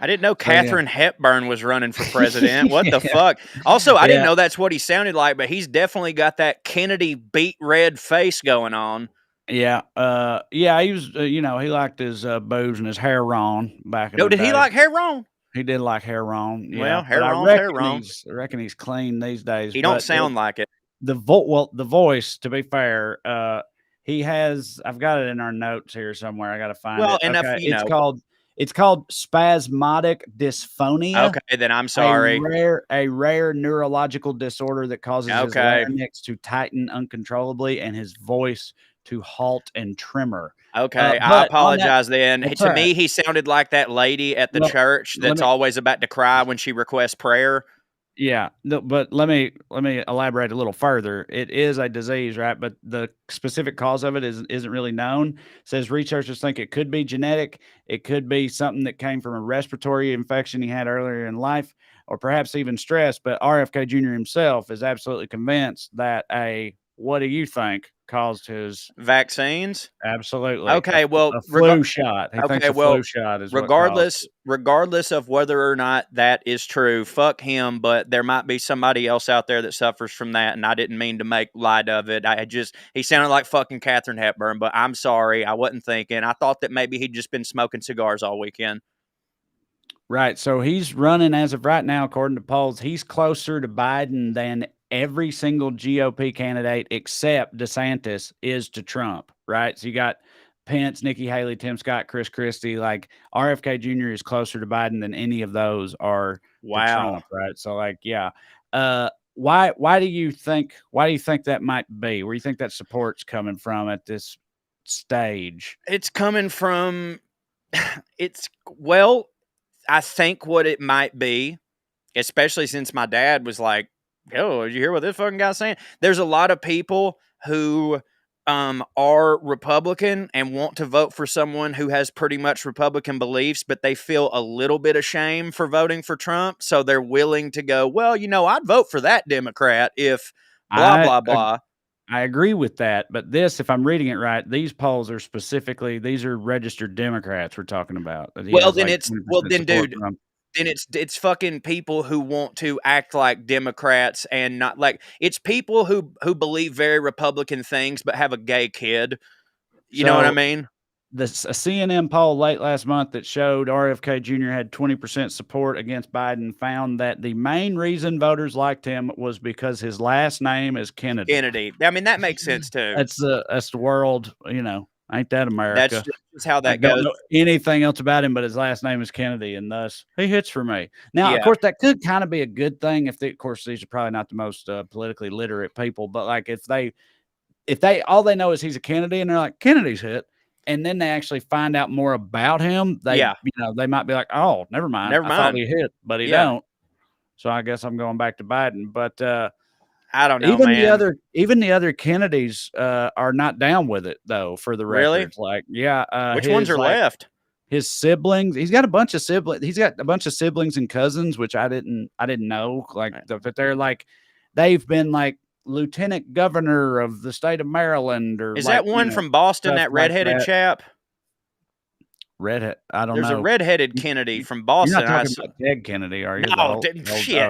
I didn't know Katharine Hepburn was running for president. What the fuck? Also, I didn't know that's what he sounded like, but he's definitely got that Kennedy beat red face going on. Yeah. He was, he liked his boobs and his hair wrong back in the day. Did he like hair wrong? He did like hair wrong. Yeah. Well, hair but wrong, I hair wrong. I reckon he's clean these days. He don't sound like it. The voice, to be fair, he has, I've got it in our notes here somewhere. I got to find it. And it's called spasmodic dysphonia. Okay, then I'm sorry. A rare neurological disorder that causes his larynx to tighten uncontrollably and his voice to halt and tremor. Okay, I apologize then. To me, he sounded like that lady at the church that's always about to cry when she requests prayer. Yeah, but let me elaborate a little further. It is a disease, right? But the specific cause of it isn't really known. It says researchers think it could be genetic. It could be something that came from a respiratory infection he had earlier in life, or perhaps even stress. But RFK Jr. himself is absolutely convinced that what do you think caused his vaccines? Absolutely. Okay, well, a flu shot. He thinks a flu shot is regardless of whether or not that is true, fuck him. But there might be somebody else out there that suffers from that, and I didn't mean to make light of it. He sounded like fucking Katharine Hepburn, but I'm sorry, I wasn't thinking. I thought that maybe he'd just been smoking cigars all weekend. Right. So he's running as of right now, according to polls. He's closer to Biden than every single GOP candidate except DeSantis is to Trump, right? So you got Pence, Nikki Haley, Tim Scott, Chris Christie. Like RFK Jr. is closer to Biden than any of those are to Trump, right? So why do you think that might be? Where do you think that support's coming from at this stage? It's coming from I think what it might be, especially since my dad was like, yo, did you hear what this fucking guy's saying? There's a lot of people who are Republican and want to vote for someone who has pretty much Republican beliefs, but they feel a little bit ashamed for voting for Trump. So they're willing to go, well, I'd vote for that Democrat if blah, blah, blah. I agree with that. But this, if I'm reading it right, these polls are these are registered Democrats we're talking about. Well, then dude, then it's fucking people who want to act like Democrats and not like it's people who believe very Republican things but have a gay kid. You know what I mean? A CNN poll late last month that showed RFK Jr. had 20% support against Biden found that the main reason voters liked him was because his last name is Kennedy. Kennedy. I mean, that makes sense too. That's the world, ain't that America? That's just how that goes. I don't know anything else about him, but his last name is Kennedy, and thus he hits for me. Now, of course, that could kind of be a good thing of course, these are probably not the most politically literate people, but like if they all they know is he's a Kennedy and they're like, Kennedy's hit, and then they actually find out more about him, they might be like, oh, never mind. I thought he hit, but he don't. So I guess I'm going back to Biden. But I don't know, even the other Kennedys are not down with it though, for the record. Like, which ones are left? His siblings. He's got a bunch of siblings. He's got a bunch of siblings and cousins, which I didn't know. Like that they're like they've been like lieutenant governor of the state of Maryland, or is that one from Boston? That redheaded chap. Redhead. I don't know. There's a redheaded Kennedy from Boston. You're not talking about Ted Kennedy, are you? No,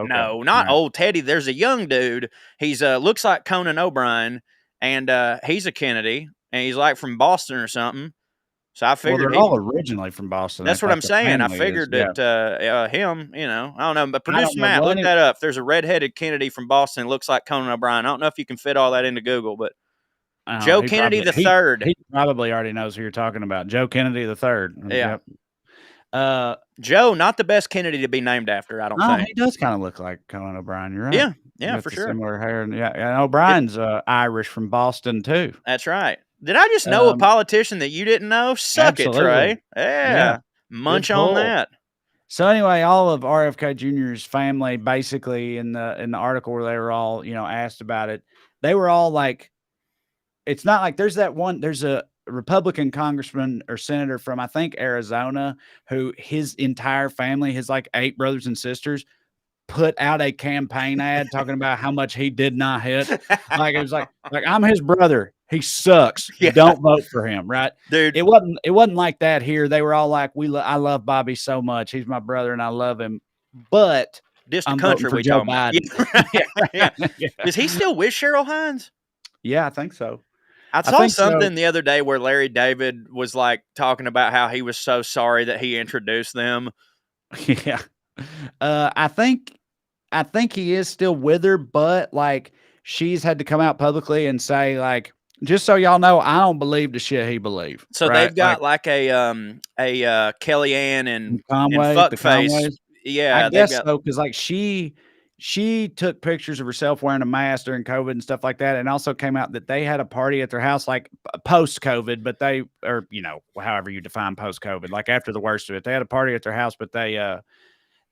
no, not old Teddy. There's a young dude. He's looks like Conan O'Brien, and he's a Kennedy, and he's like from Boston or something. So I figured they're all originally from Boston. That's what I'm saying. I figured that him, I don't know. But producer Matt, look that up. There's a redheaded Kennedy from Boston. Looks like Conan O'Brien. I don't know if you can fit all that into Google, but Joe Kennedy the third. He probably already knows who you're talking about. Joe Kennedy the third. Yeah. Yep. Joe, not the best Kennedy to be named after, I don't think. He does kind of look like Conan O'Brien. You're right. Yeah, for sure. Similar hair. And O'Brien's Irish from Boston too. That's right. Did I just know a politician that you didn't know? Suck it, Trae. Yeah. Munch on that. So anyway, all of RFK Jr.'s family, basically in the article where they were all, asked about it, they were all like, it's not like there's a Republican congressman or senator from, I think, Arizona, who his entire family, his like 8 brothers and sisters, put out a campaign ad talking about how much he did not hit. Like it was like I'm his brother. He sucks. Yeah. Don't vote for him, right? Dude. It wasn't like that here. They were all like, I love Bobby so much. He's my brother and I love him. But distant country we Joe Biden. Yeah. Is he still with Cheryl Hines? Yeah, I think so. I saw something the other day where Larry David was like talking about how he was so sorry that he introduced them. Yeah. I think he is still with her, but like she's had to come out publicly and say, like, just so y'all know, I don't believe the shit he believed. So right? They've got like a Kellyanne and Conway, and fuckface. Yeah, I guess so, because like she took pictures of herself wearing a mask during COVID and stuff like that, and also came out that they had a party at their house like post-COVID, but however you define post-COVID, like after the worst of it, they had a party at their house, but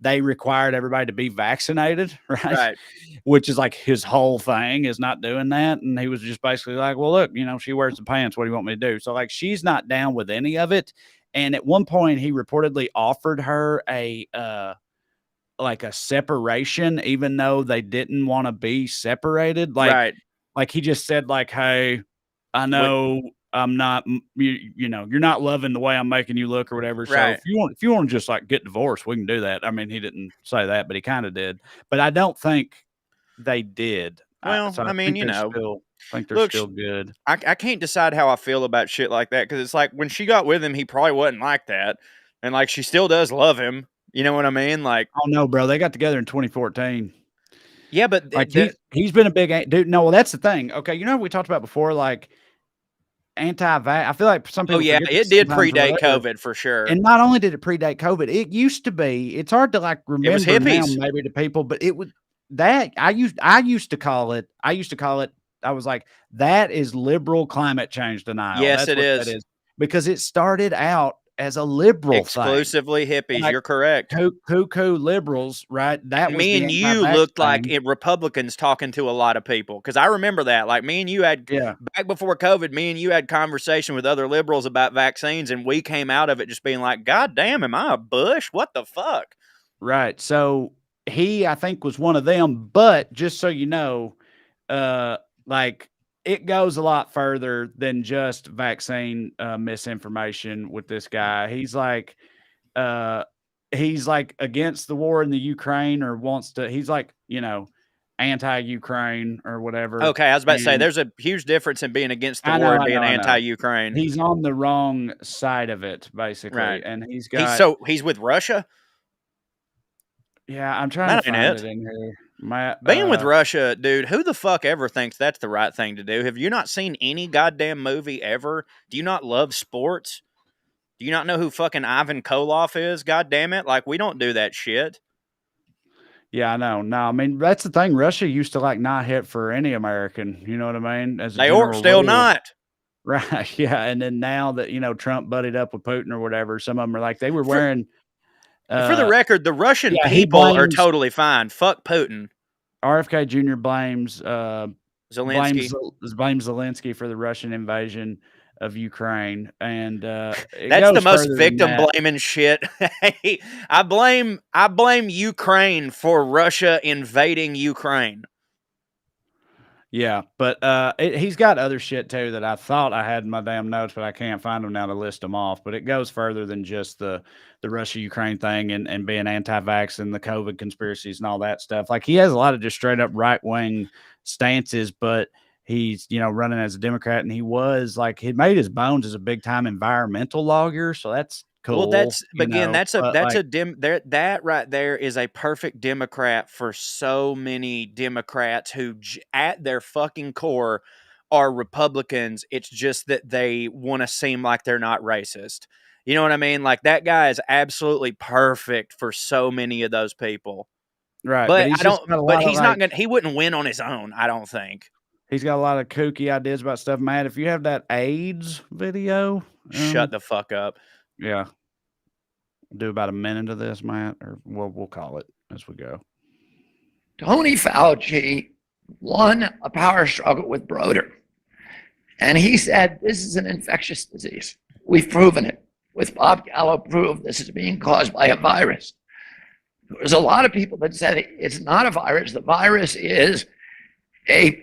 they required everybody to be vaccinated, right? Which is like his whole thing is not doing that. And he was just basically like, well, look, she wears the pants. What do you want me to do? So like, she's not down with any of it. And at one point he reportedly offered her a separation, even though they didn't want to be separated. Like he just said like, hey, I know I'm not, you're not loving the way I'm making you look or whatever. So if you want to just like get divorced, we can do that. I mean, he didn't say that, but he kind of did. But I don't think they did. Well, I think they're still good. I can't decide how I feel about shit like that, because it's like when she got with him, he probably wasn't like that, and like she still does love him. You know what I mean? Like, oh no, bro, they got together in 2014. Yeah, but like he's been a big dude. No, well, that's the thing. Okay, we talked about before, like. Anti-vax. I feel like some people. Oh yeah, it did predate COVID for sure. And not only did it predate COVID, it used to be. It's hard to like remember now, maybe to people, but it was that I used to call it. I was like, that is liberal climate change denial. Yes, That's it is. Because it started out as a liberal exclusively thing. hippies. Like, You're correct. Cuckoo liberals, right? That was me the and you anti-vax looked like thing. Republicans talking to a lot of people, because I remember that. Like, me and you had back before COVID, me and you had conversation with other liberals about vaccines, and we came out of it just being like, God damn, am I a Bush? What the fuck? Right. So he, I think, was one of them. But just so you know, like, it goes a lot further than just vaccine misinformation with this guy. He's like against the war in the Ukraine, or wants to. He's like, anti-Ukraine or whatever. Okay, I was about to say, there's a huge difference in being against the war and being anti-Ukraine. He's on the wrong side of it, basically, right? And he's with Russia. Yeah, I'm trying to find it in here. Being with Russia, dude, who the fuck ever thinks that's the right thing to do? Have you not seen any goddamn movie ever? Do you not love sports? Do you not know who fucking Ivan Koloff is? God damn it. Like, we don't do that shit. Yeah, I know. No, I mean, that's the thing. Russia used to like not hit for any American. You know what I mean? They are still not. Right. Yeah. And then now that, Trump buddied up with Putin or whatever, some of them are like, they were wearing. For the record, the Russian people are totally fine. Fuck Putin. RFK Jr. blames Zelensky. Blames Zelensky for the Russian invasion of Ukraine, and that's the most victim blaming shit. I blame Ukraine for Russia invading Ukraine. Yeah, but he's got other shit too that I thought I had in my damn notes, but I can't find them now to list them off. But it goes further than just the Russia-Ukraine thing and being anti-vax and the COVID conspiracies and all that stuff. Like, he has a lot of just straight up right-wing stances, but he's, running as a Democrat, and he made his bones as a big-time environmental lawyer, so that's cool. Well, that right there is a perfect Democrat for so many Democrats who at their fucking core are Republicans. It's just that they want to seem like they're not racist. You know what I mean? Like, that guy is absolutely perfect for so many of those people. Right. But he's not going to, he wouldn't win on his own, I don't think. He's got a lot of kooky ideas about stuff. Matt, if you have that AIDS video. Shut the fuck up. Yeah. Do about a minute of this, Matt, or we'll call it as we go. Tony Fauci won a power struggle with Broder. And he said, this is an infectious disease. We've proven it. With Bob Gallo proved this is being caused by a virus. There's a lot of people that said it's not a virus. The virus is a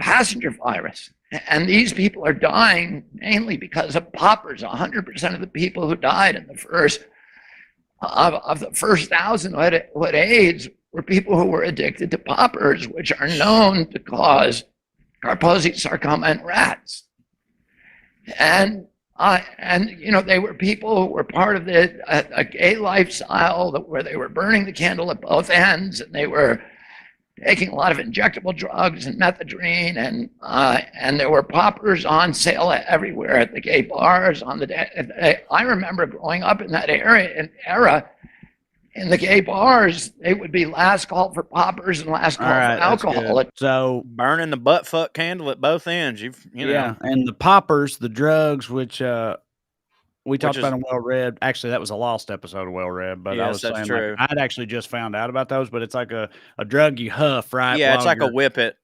passenger virus. And these people are dying mainly because of poppers. 100% of the people who died in the first of the first 1,000 who had AIDS were people who were addicted to poppers, which are known to cause Kaposi sarcoma in rats. And they were people who were part of a gay lifestyle where they were burning the candle at both ends, and they were taking a lot of injectable drugs and methadone, and there were poppers on sale everywhere at the gay bars. I remember growing up in that era. In the gay bars, they would be last call for poppers and last call for alcohol. So burning the butt fuck candle at both ends. Yeah, and the poppers, the drugs, which we talked about in Well Read. Actually, that was a lost episode of Well Read, but I was saying like, I'd actually just found out about those. But it's like a drug you huff, right? Yeah, it's like a whippet.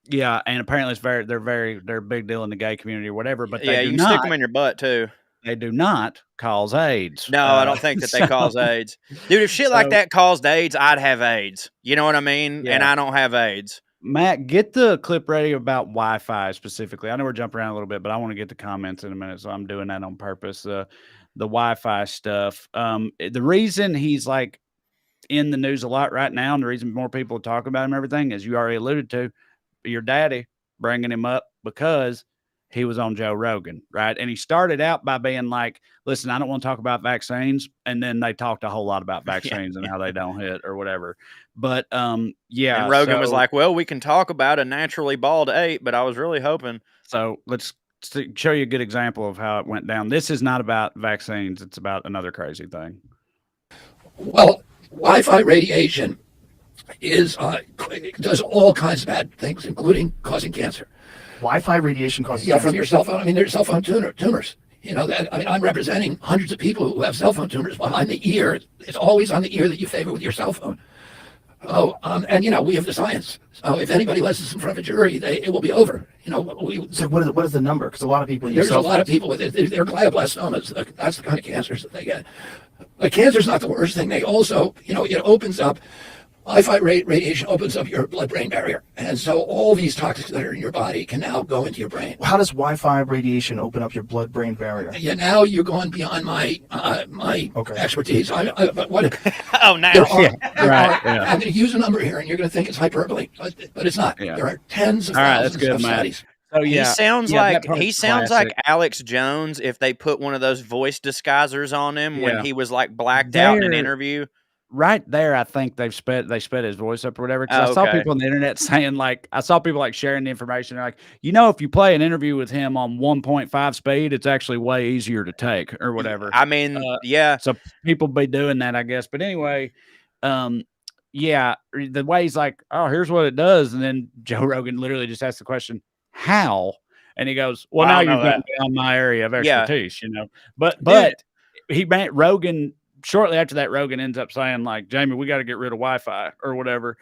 Yeah, and apparently they're a big deal in the gay community or whatever. But you can stick them in your butt too. They do not cause AIDS. No, I don't think that they cause AIDS. Dude, if shit like that caused AIDS, I'd have AIDS. You know what I mean? Yeah. And I don't have AIDS. Matt, get the clip ready about Wi-Fi specifically. I know we're jumping around a little bit, but I want to get the comments in a minute, so I'm doing that on purpose. The Wi-Fi stuff. The reason he's like in the news a lot right now, and the reason more people talk about him and everything, as you already alluded to, your daddy bringing him up because he was on Joe Rogan, right? And he started out by being like, listen, I don't want to talk about vaccines. And then they talked a whole lot about vaccines and how they don't hit or whatever. But yeah. And Rogan was like, well, we can talk about a naturally bald ape, but I was really hoping. So let's show you a good example of how it went down. This is not about vaccines. It's about another crazy thing. Well, Wi-Fi radiation does all kinds of bad things, including causing cancer. Wi-Fi radiation causes cancer. From your cell phone. I mean, there's cell phone tumors. You know, that, I mean, I'm representing hundreds of people who have cell phone tumors behind the ear. It's always on the ear that you favor with your cell phone. And you know, we have the science. So if anybody lets us in front of a jury, it will be over. You know, So what is the number? Because a lot of people there's a lot of people with it. They're glioblastomas. That's the kind of cancers that they get. But cancer's not the worst thing. They also, you know, it opens up. Wi-Fi radiation opens up your blood-brain barrier, and so all these toxins that are in your body can now go into your brain. How does Wi-Fi radiation open up your blood-brain barrier? Yeah, now you're going beyond my expertise. But what? Oh, now. I'm going to use a number here, and you're going to think it's hyperbole, but it's not. Yeah. There are tens of thousands of studies. Oh yeah, he sounds like Alex Jones if they put one of those voice disguisers on him when he was like blacked out in an interview. Right there, I think they sped his voice up or whatever. Because I saw people on the internet saying, like, I saw people like sharing the information. They're like, you know, if you play an interview with him on 1.5 speed, it's actually way easier to take or whatever. I mean, yeah. So people be doing that, I guess. But anyway, yeah, the way he's like, oh, here's what it does, and then Joe Rogan literally just asked the question, how? And he goes, well, now you're going down my area of expertise, you know. But he meant Rogan. Shortly after that, Rogan ends up saying, like, Jamie, we got to get rid of Wi-Fi or whatever.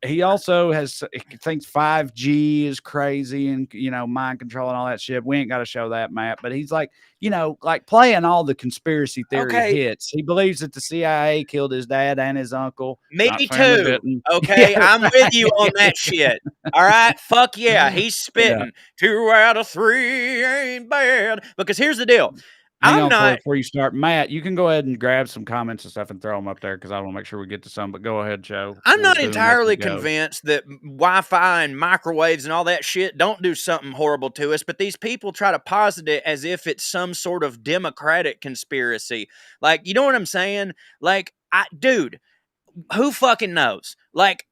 He also thinks 5G is crazy and, you know, mind control and all that shit. We ain't got to show that, Matt. But he's like, you know, like playing all the conspiracy theory hits. He believes that the CIA killed his dad and his uncle. Me too. Okay, I'm with you on that shit. All right, fuck yeah. He's spitting. 2 out of 3 ain't bad. Because here's the deal. Hang on before you start. Matt, you can go ahead and grab some comments and stuff and throw them up there because I want to make sure we get to some, but go ahead, Joe. I'm not entirely convinced that Wi-Fi and microwaves and all that shit don't do something horrible to us, but these people try to posit it as if it's some sort of democratic conspiracy. Like, you know what I'm saying? Like, dude, who fucking knows? Like,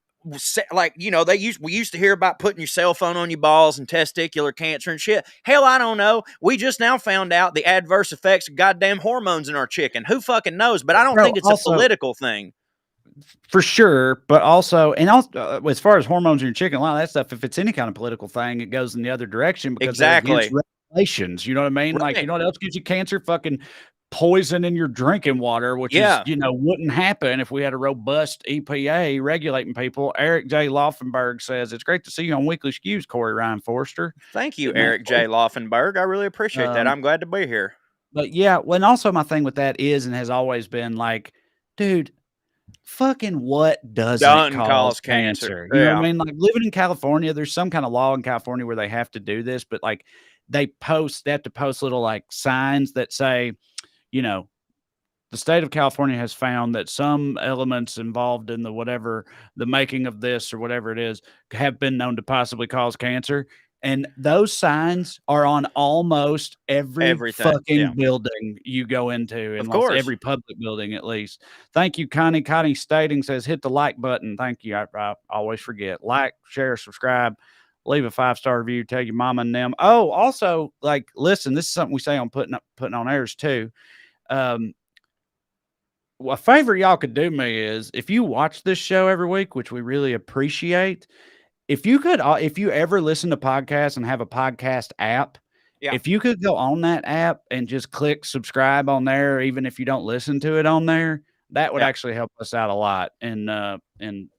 you know, we used to hear about putting your cell phone on your balls and testicular cancer and shit. Hell, I don't know. We just now found out the adverse effects of goddamn hormones in our chicken. Who fucking knows? But I don't think it's a political thing. For sure, but also, as far as hormones in your chicken, a lot of that stuff, if it's any kind of political thing, it goes in the other direction because exactly regulations. You know what I mean? Right. Like, you know what else gives you cancer? Fucking poison in your drinking water, which is, you know, wouldn't happen if we had a robust EPA regulating people. Eric J. Laufenberg says, it's great to see you on Weekly Skews, Corey Ryan Forrester. Thank you, Eric J. Laufenberg. I really appreciate that. I'm glad to be here. But yeah, and also my thing with that is and has always been like, dude, fucking what doesn't cause cancer? You know what I mean? Like living in California, there's some kind of law in California where they have to do this, but like they have to post little like signs that say, you know, the state of California has found that some elements involved in the making of this or whatever it is have been known to possibly cause cancer. And those signs are on almost every fucking building you go into, and every public building at least. Thank you, Connie. Connie Stating says, hit the like button. Thank you. I always forget. Like, share, subscribe, leave a 5-star review, tell your mama and them. Oh, also, like, listen, this is something we say on putting on airs too. A favor y'all could do me is if you watch this show every week, which we really appreciate, if you ever listen to podcasts and have a podcast app, if you could go on that app and just click subscribe on there, even if you don't listen to it on there, that would actually help us out a lot in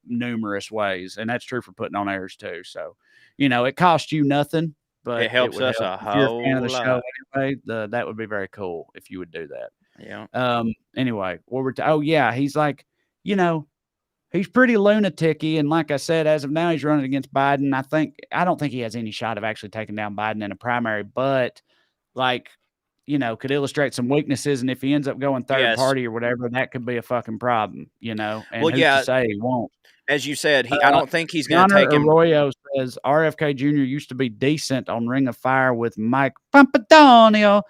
numerous ways. And that's true for putting on airs too. So, you know, it costs you nothing, but it helps us a whole lot. If you're a fan of the show anyway, that would be very cool if you would do that. Yeah. Anyway, he's like, you know, he's pretty lunatic-y, and like I said, as of now, he's running against Biden. I don't think he has any shot of actually taking down Biden in a primary, but like, you know, could illustrate some weaknesses, and if he ends up going third party or whatever, that could be a fucking problem, you know. And who's to say he won't? As you said, I don't think he's going to take him. Arroyo says RFK Jr. used to be decent on Ring of Fire with Mike Papantonio.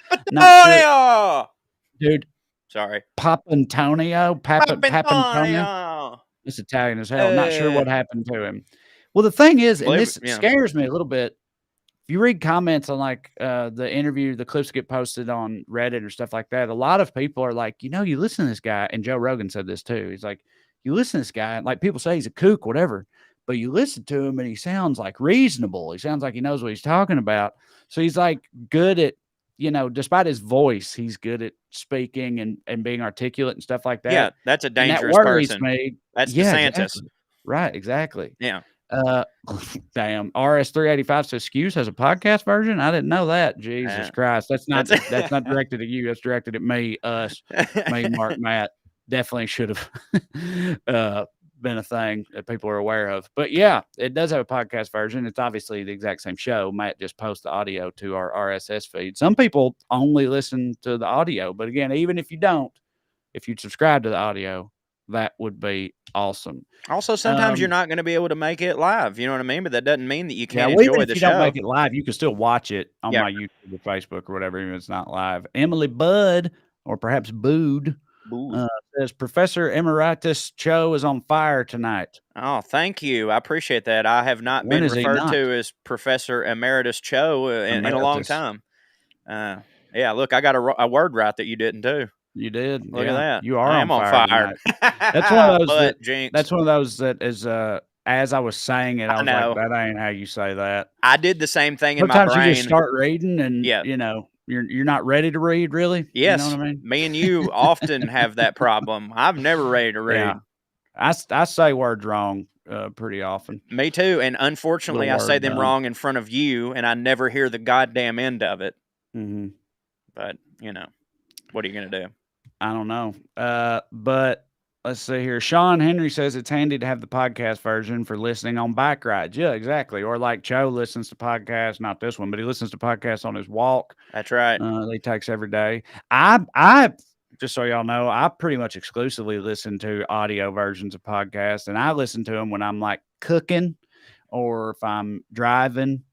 Dude, sorry, Papantonio. It's Italian as hell. Not sure what happened to him. Well, the thing is, and this scares me a little bit. If you read comments on like the interview, the clips get posted on Reddit or stuff like that, a lot of people are like, you know, you listen to this guy, and Joe Rogan said this too. He's like, you listen to this guy, like people say he's a kook, whatever, but you listen to him and he sounds like reasonable. He sounds like he knows what he's talking about. So he's like good at despite his voice, he's good at speaking and being articulate and stuff like that. Yeah, that's a And that dangerous worries person. me. That's Yeah, DeSantis. exactly. Right, exactly. Yeah. Damn. RS385 says Skews has a podcast version. I didn't know that. Jesus Christ. That's not directed at you. That's directed at me, me, Mark, Matt. Definitely should have been a thing that people are aware of. But yeah, it does have a podcast version. It's obviously the exact same show. Matt just posts the audio to our RSS feed. Some people only listen to the audio, but again, even if you don't, if you subscribe to the audio, that would be awesome. Also, sometimes you're not going to be able to make it live. You know what I mean? But that doesn't mean that you can't even enjoy if the you show. don't make it live, you can still watch it on my YouTube or Facebook or whatever, even if it's not live. Emily Budd, or perhaps Bood, says Professor Emeritus Cho is on fire tonight. Oh, thank you. I appreciate that. I have not been referred to as Professor Emeritus Cho in a long time. Yeah, look, I got a word right that you didn't too. You did. Look at that. You are I am on fire. That's one of those. Jinx. That's one of those that is. As I was saying it, I was like, "That ain't how you say that." I did the same thing in my brain. Sometimes you just start reading, and you're not ready to read, really. Yes, you know what I mean. Me and you often have that problem. I'm never ready to read. Yeah. I say words wrong pretty often. Me too, and unfortunately, I say them wrong in front of you, and I never hear the goddamn end of it. Mm-hmm. But what are you gonna do? I don't know. But let's see here. Sean Henry says it's handy to have the podcast version for listening on bike rides. Yeah, exactly. Or like Cho listens to podcasts, not this one, but he listens to podcasts on his walk. That's right. He takes every day. I just so y'all know, I pretty much exclusively listen to audio versions of podcasts, and I listen to them when I'm like cooking or if I'm driving,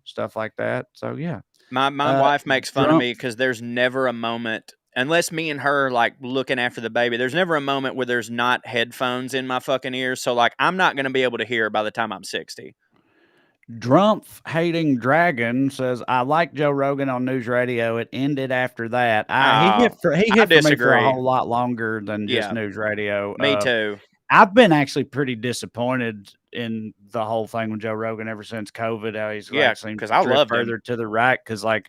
stuff like that. So yeah. My wife makes fun of me because there's never a moment, unless me and her like looking after the baby, there's never a moment where there's not headphones in my fucking ears. So like I'm not going to be able to hear by the time I'm 60. Drumpf Hating Dragon says, I like Joe Rogan on news radio. It ended after that. He hit for me for a whole lot longer than just news radio. Me too. I've been actually pretty disappointed in the whole thing with Joe Rogan ever since COVID. How he's because I love further to the right because I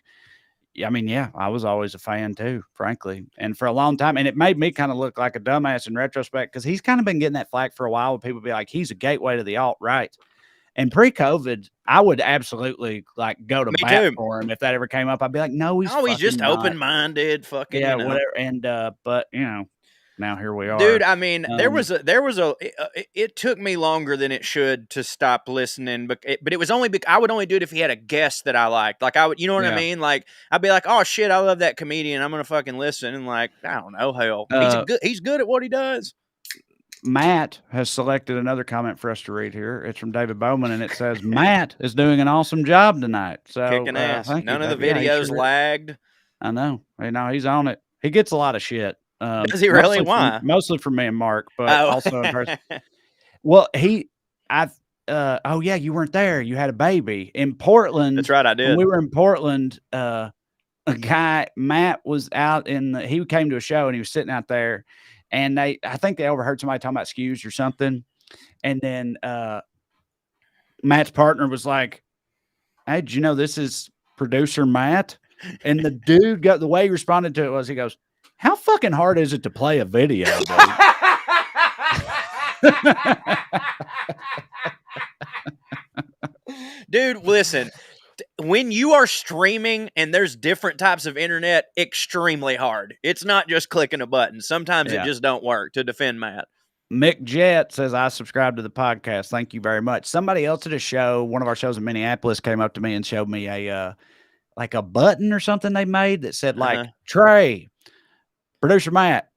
was always a fan too, frankly, and for a long time, and it made me kind of look like a dumbass in retrospect because he's kind of been getting that flack for a while. When people be like, he's a gateway to the alt right. And pre-COVID, I would absolutely like go to bat for him if that ever came up. I'd be like, no, he's just open-minded, fucking whatever. And but now here we are, dude. I mean, it took me longer than it should to stop listening, but it was only I would only do it if he had a guest that I liked. Like I would, you know what I mean? Like I'd be like, oh shit, I love that comedian. I'm gonna fucking listen. And like, I don't know, hell, he's good at what he does. Matt has selected another comment for us to read here. It's from David Bowman, and it says, Matt is doing an awesome job tonight. So kicking ass. None of the videos lagged. I know. He's on it. He gets a lot of shit. Does he really? Why? Mostly from me and Mark, but also in person. Well, you weren't there. You had a baby in Portland. That's right, I did. When we were in Portland, a guy, Matt, was out he came to a show and he was sitting out there. And I think they overheard somebody talking about Skews or something. And then Matt's partner was like, hey, did you know this is producer Matt? And the dude the way he responded to it was, he goes, how fucking hard is it to play a video, dude? Dude, listen. When you are streaming and there's different types of internet, extremely hard. It's not just clicking a button. Sometimes it just don't work, to defend Matt. Mick Jet says, I subscribe to the podcast. Thank you very much. Somebody else at a show, one of our shows in Minneapolis, came up to me and showed me a button or something they made that said like, Trae, producer Matt,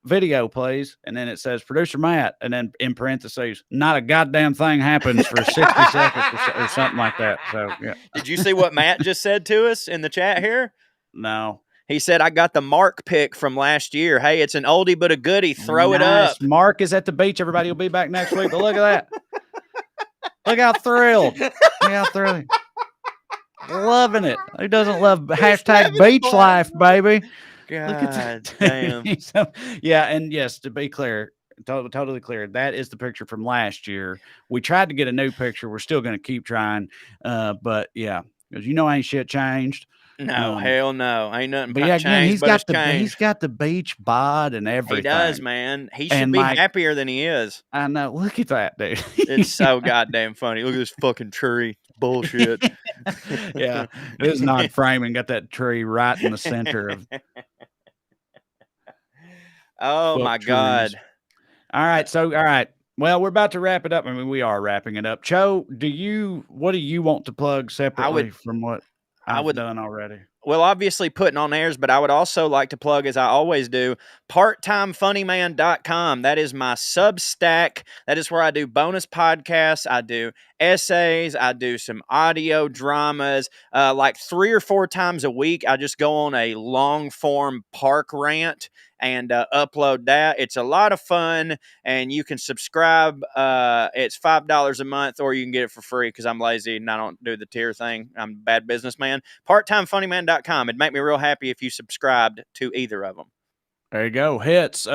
video, please. And then it says producer Matt, and then in parentheses, not a goddamn thing happens for 60 seconds or something like that. So yeah. Did you see what Matt just said to us in the chat here? No. He said, I got the Mark pick from last year. Hey, it's an oldie but a goodie. Throw it up. Mark is at the beach. Everybody will be back next week. But look at that. Look how thrilled. Loving it. Who doesn't love hashtag beach life, baby? God damn. So, yeah, and yes, to be clear, totally clear, that is the picture from last year. We tried to get a new picture. We're still going to keep trying. But yeah, because ain't shit changed. No, hell no. Ain't nothing But yeah, again, changed, he's got the beach bod and everything. He does, man. He should And, be like, happier than he is. I know. Look at that, dude. It's so goddamn funny. Look at this fucking tree. Bullshit. Yeah, it is not framing. Got that tree right in the center of. Oh my God. All right. Well, we're about to wrap it up. I mean, we are wrapping it up. Cho, what do you want to plug separately from what I've done already? Well, obviously putting on airs, but I would also like to plug, as I always do, parttimefunnyman.com. That is my Substack. That is where I do bonus podcasts. I do essays. I do some audio dramas. Like 3 or 4 times a week, I just go on a long form park rant and upload that. It's a lot of fun, and you can subscribe. It's $5 a month, or you can get it for free because I'm lazy and I don't do the tier thing. I'm a bad businessman. Parttimefunnyman.com. It'd make me real happy if you subscribed to either of them. There you go. Hits.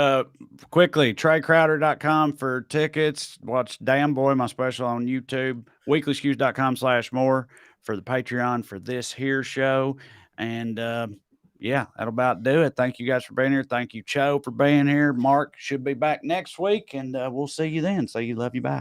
Quickly, TraeCrowder.com for tickets. Watch Damn Boy, my special on YouTube. WeeklySkews.com/more for the Patreon for this here show. And yeah, that'll about do it. Thank you guys for being here. Thank you, Cho, for being here. Mark should be back next week, and we'll see you then. See you. Love you. Bye.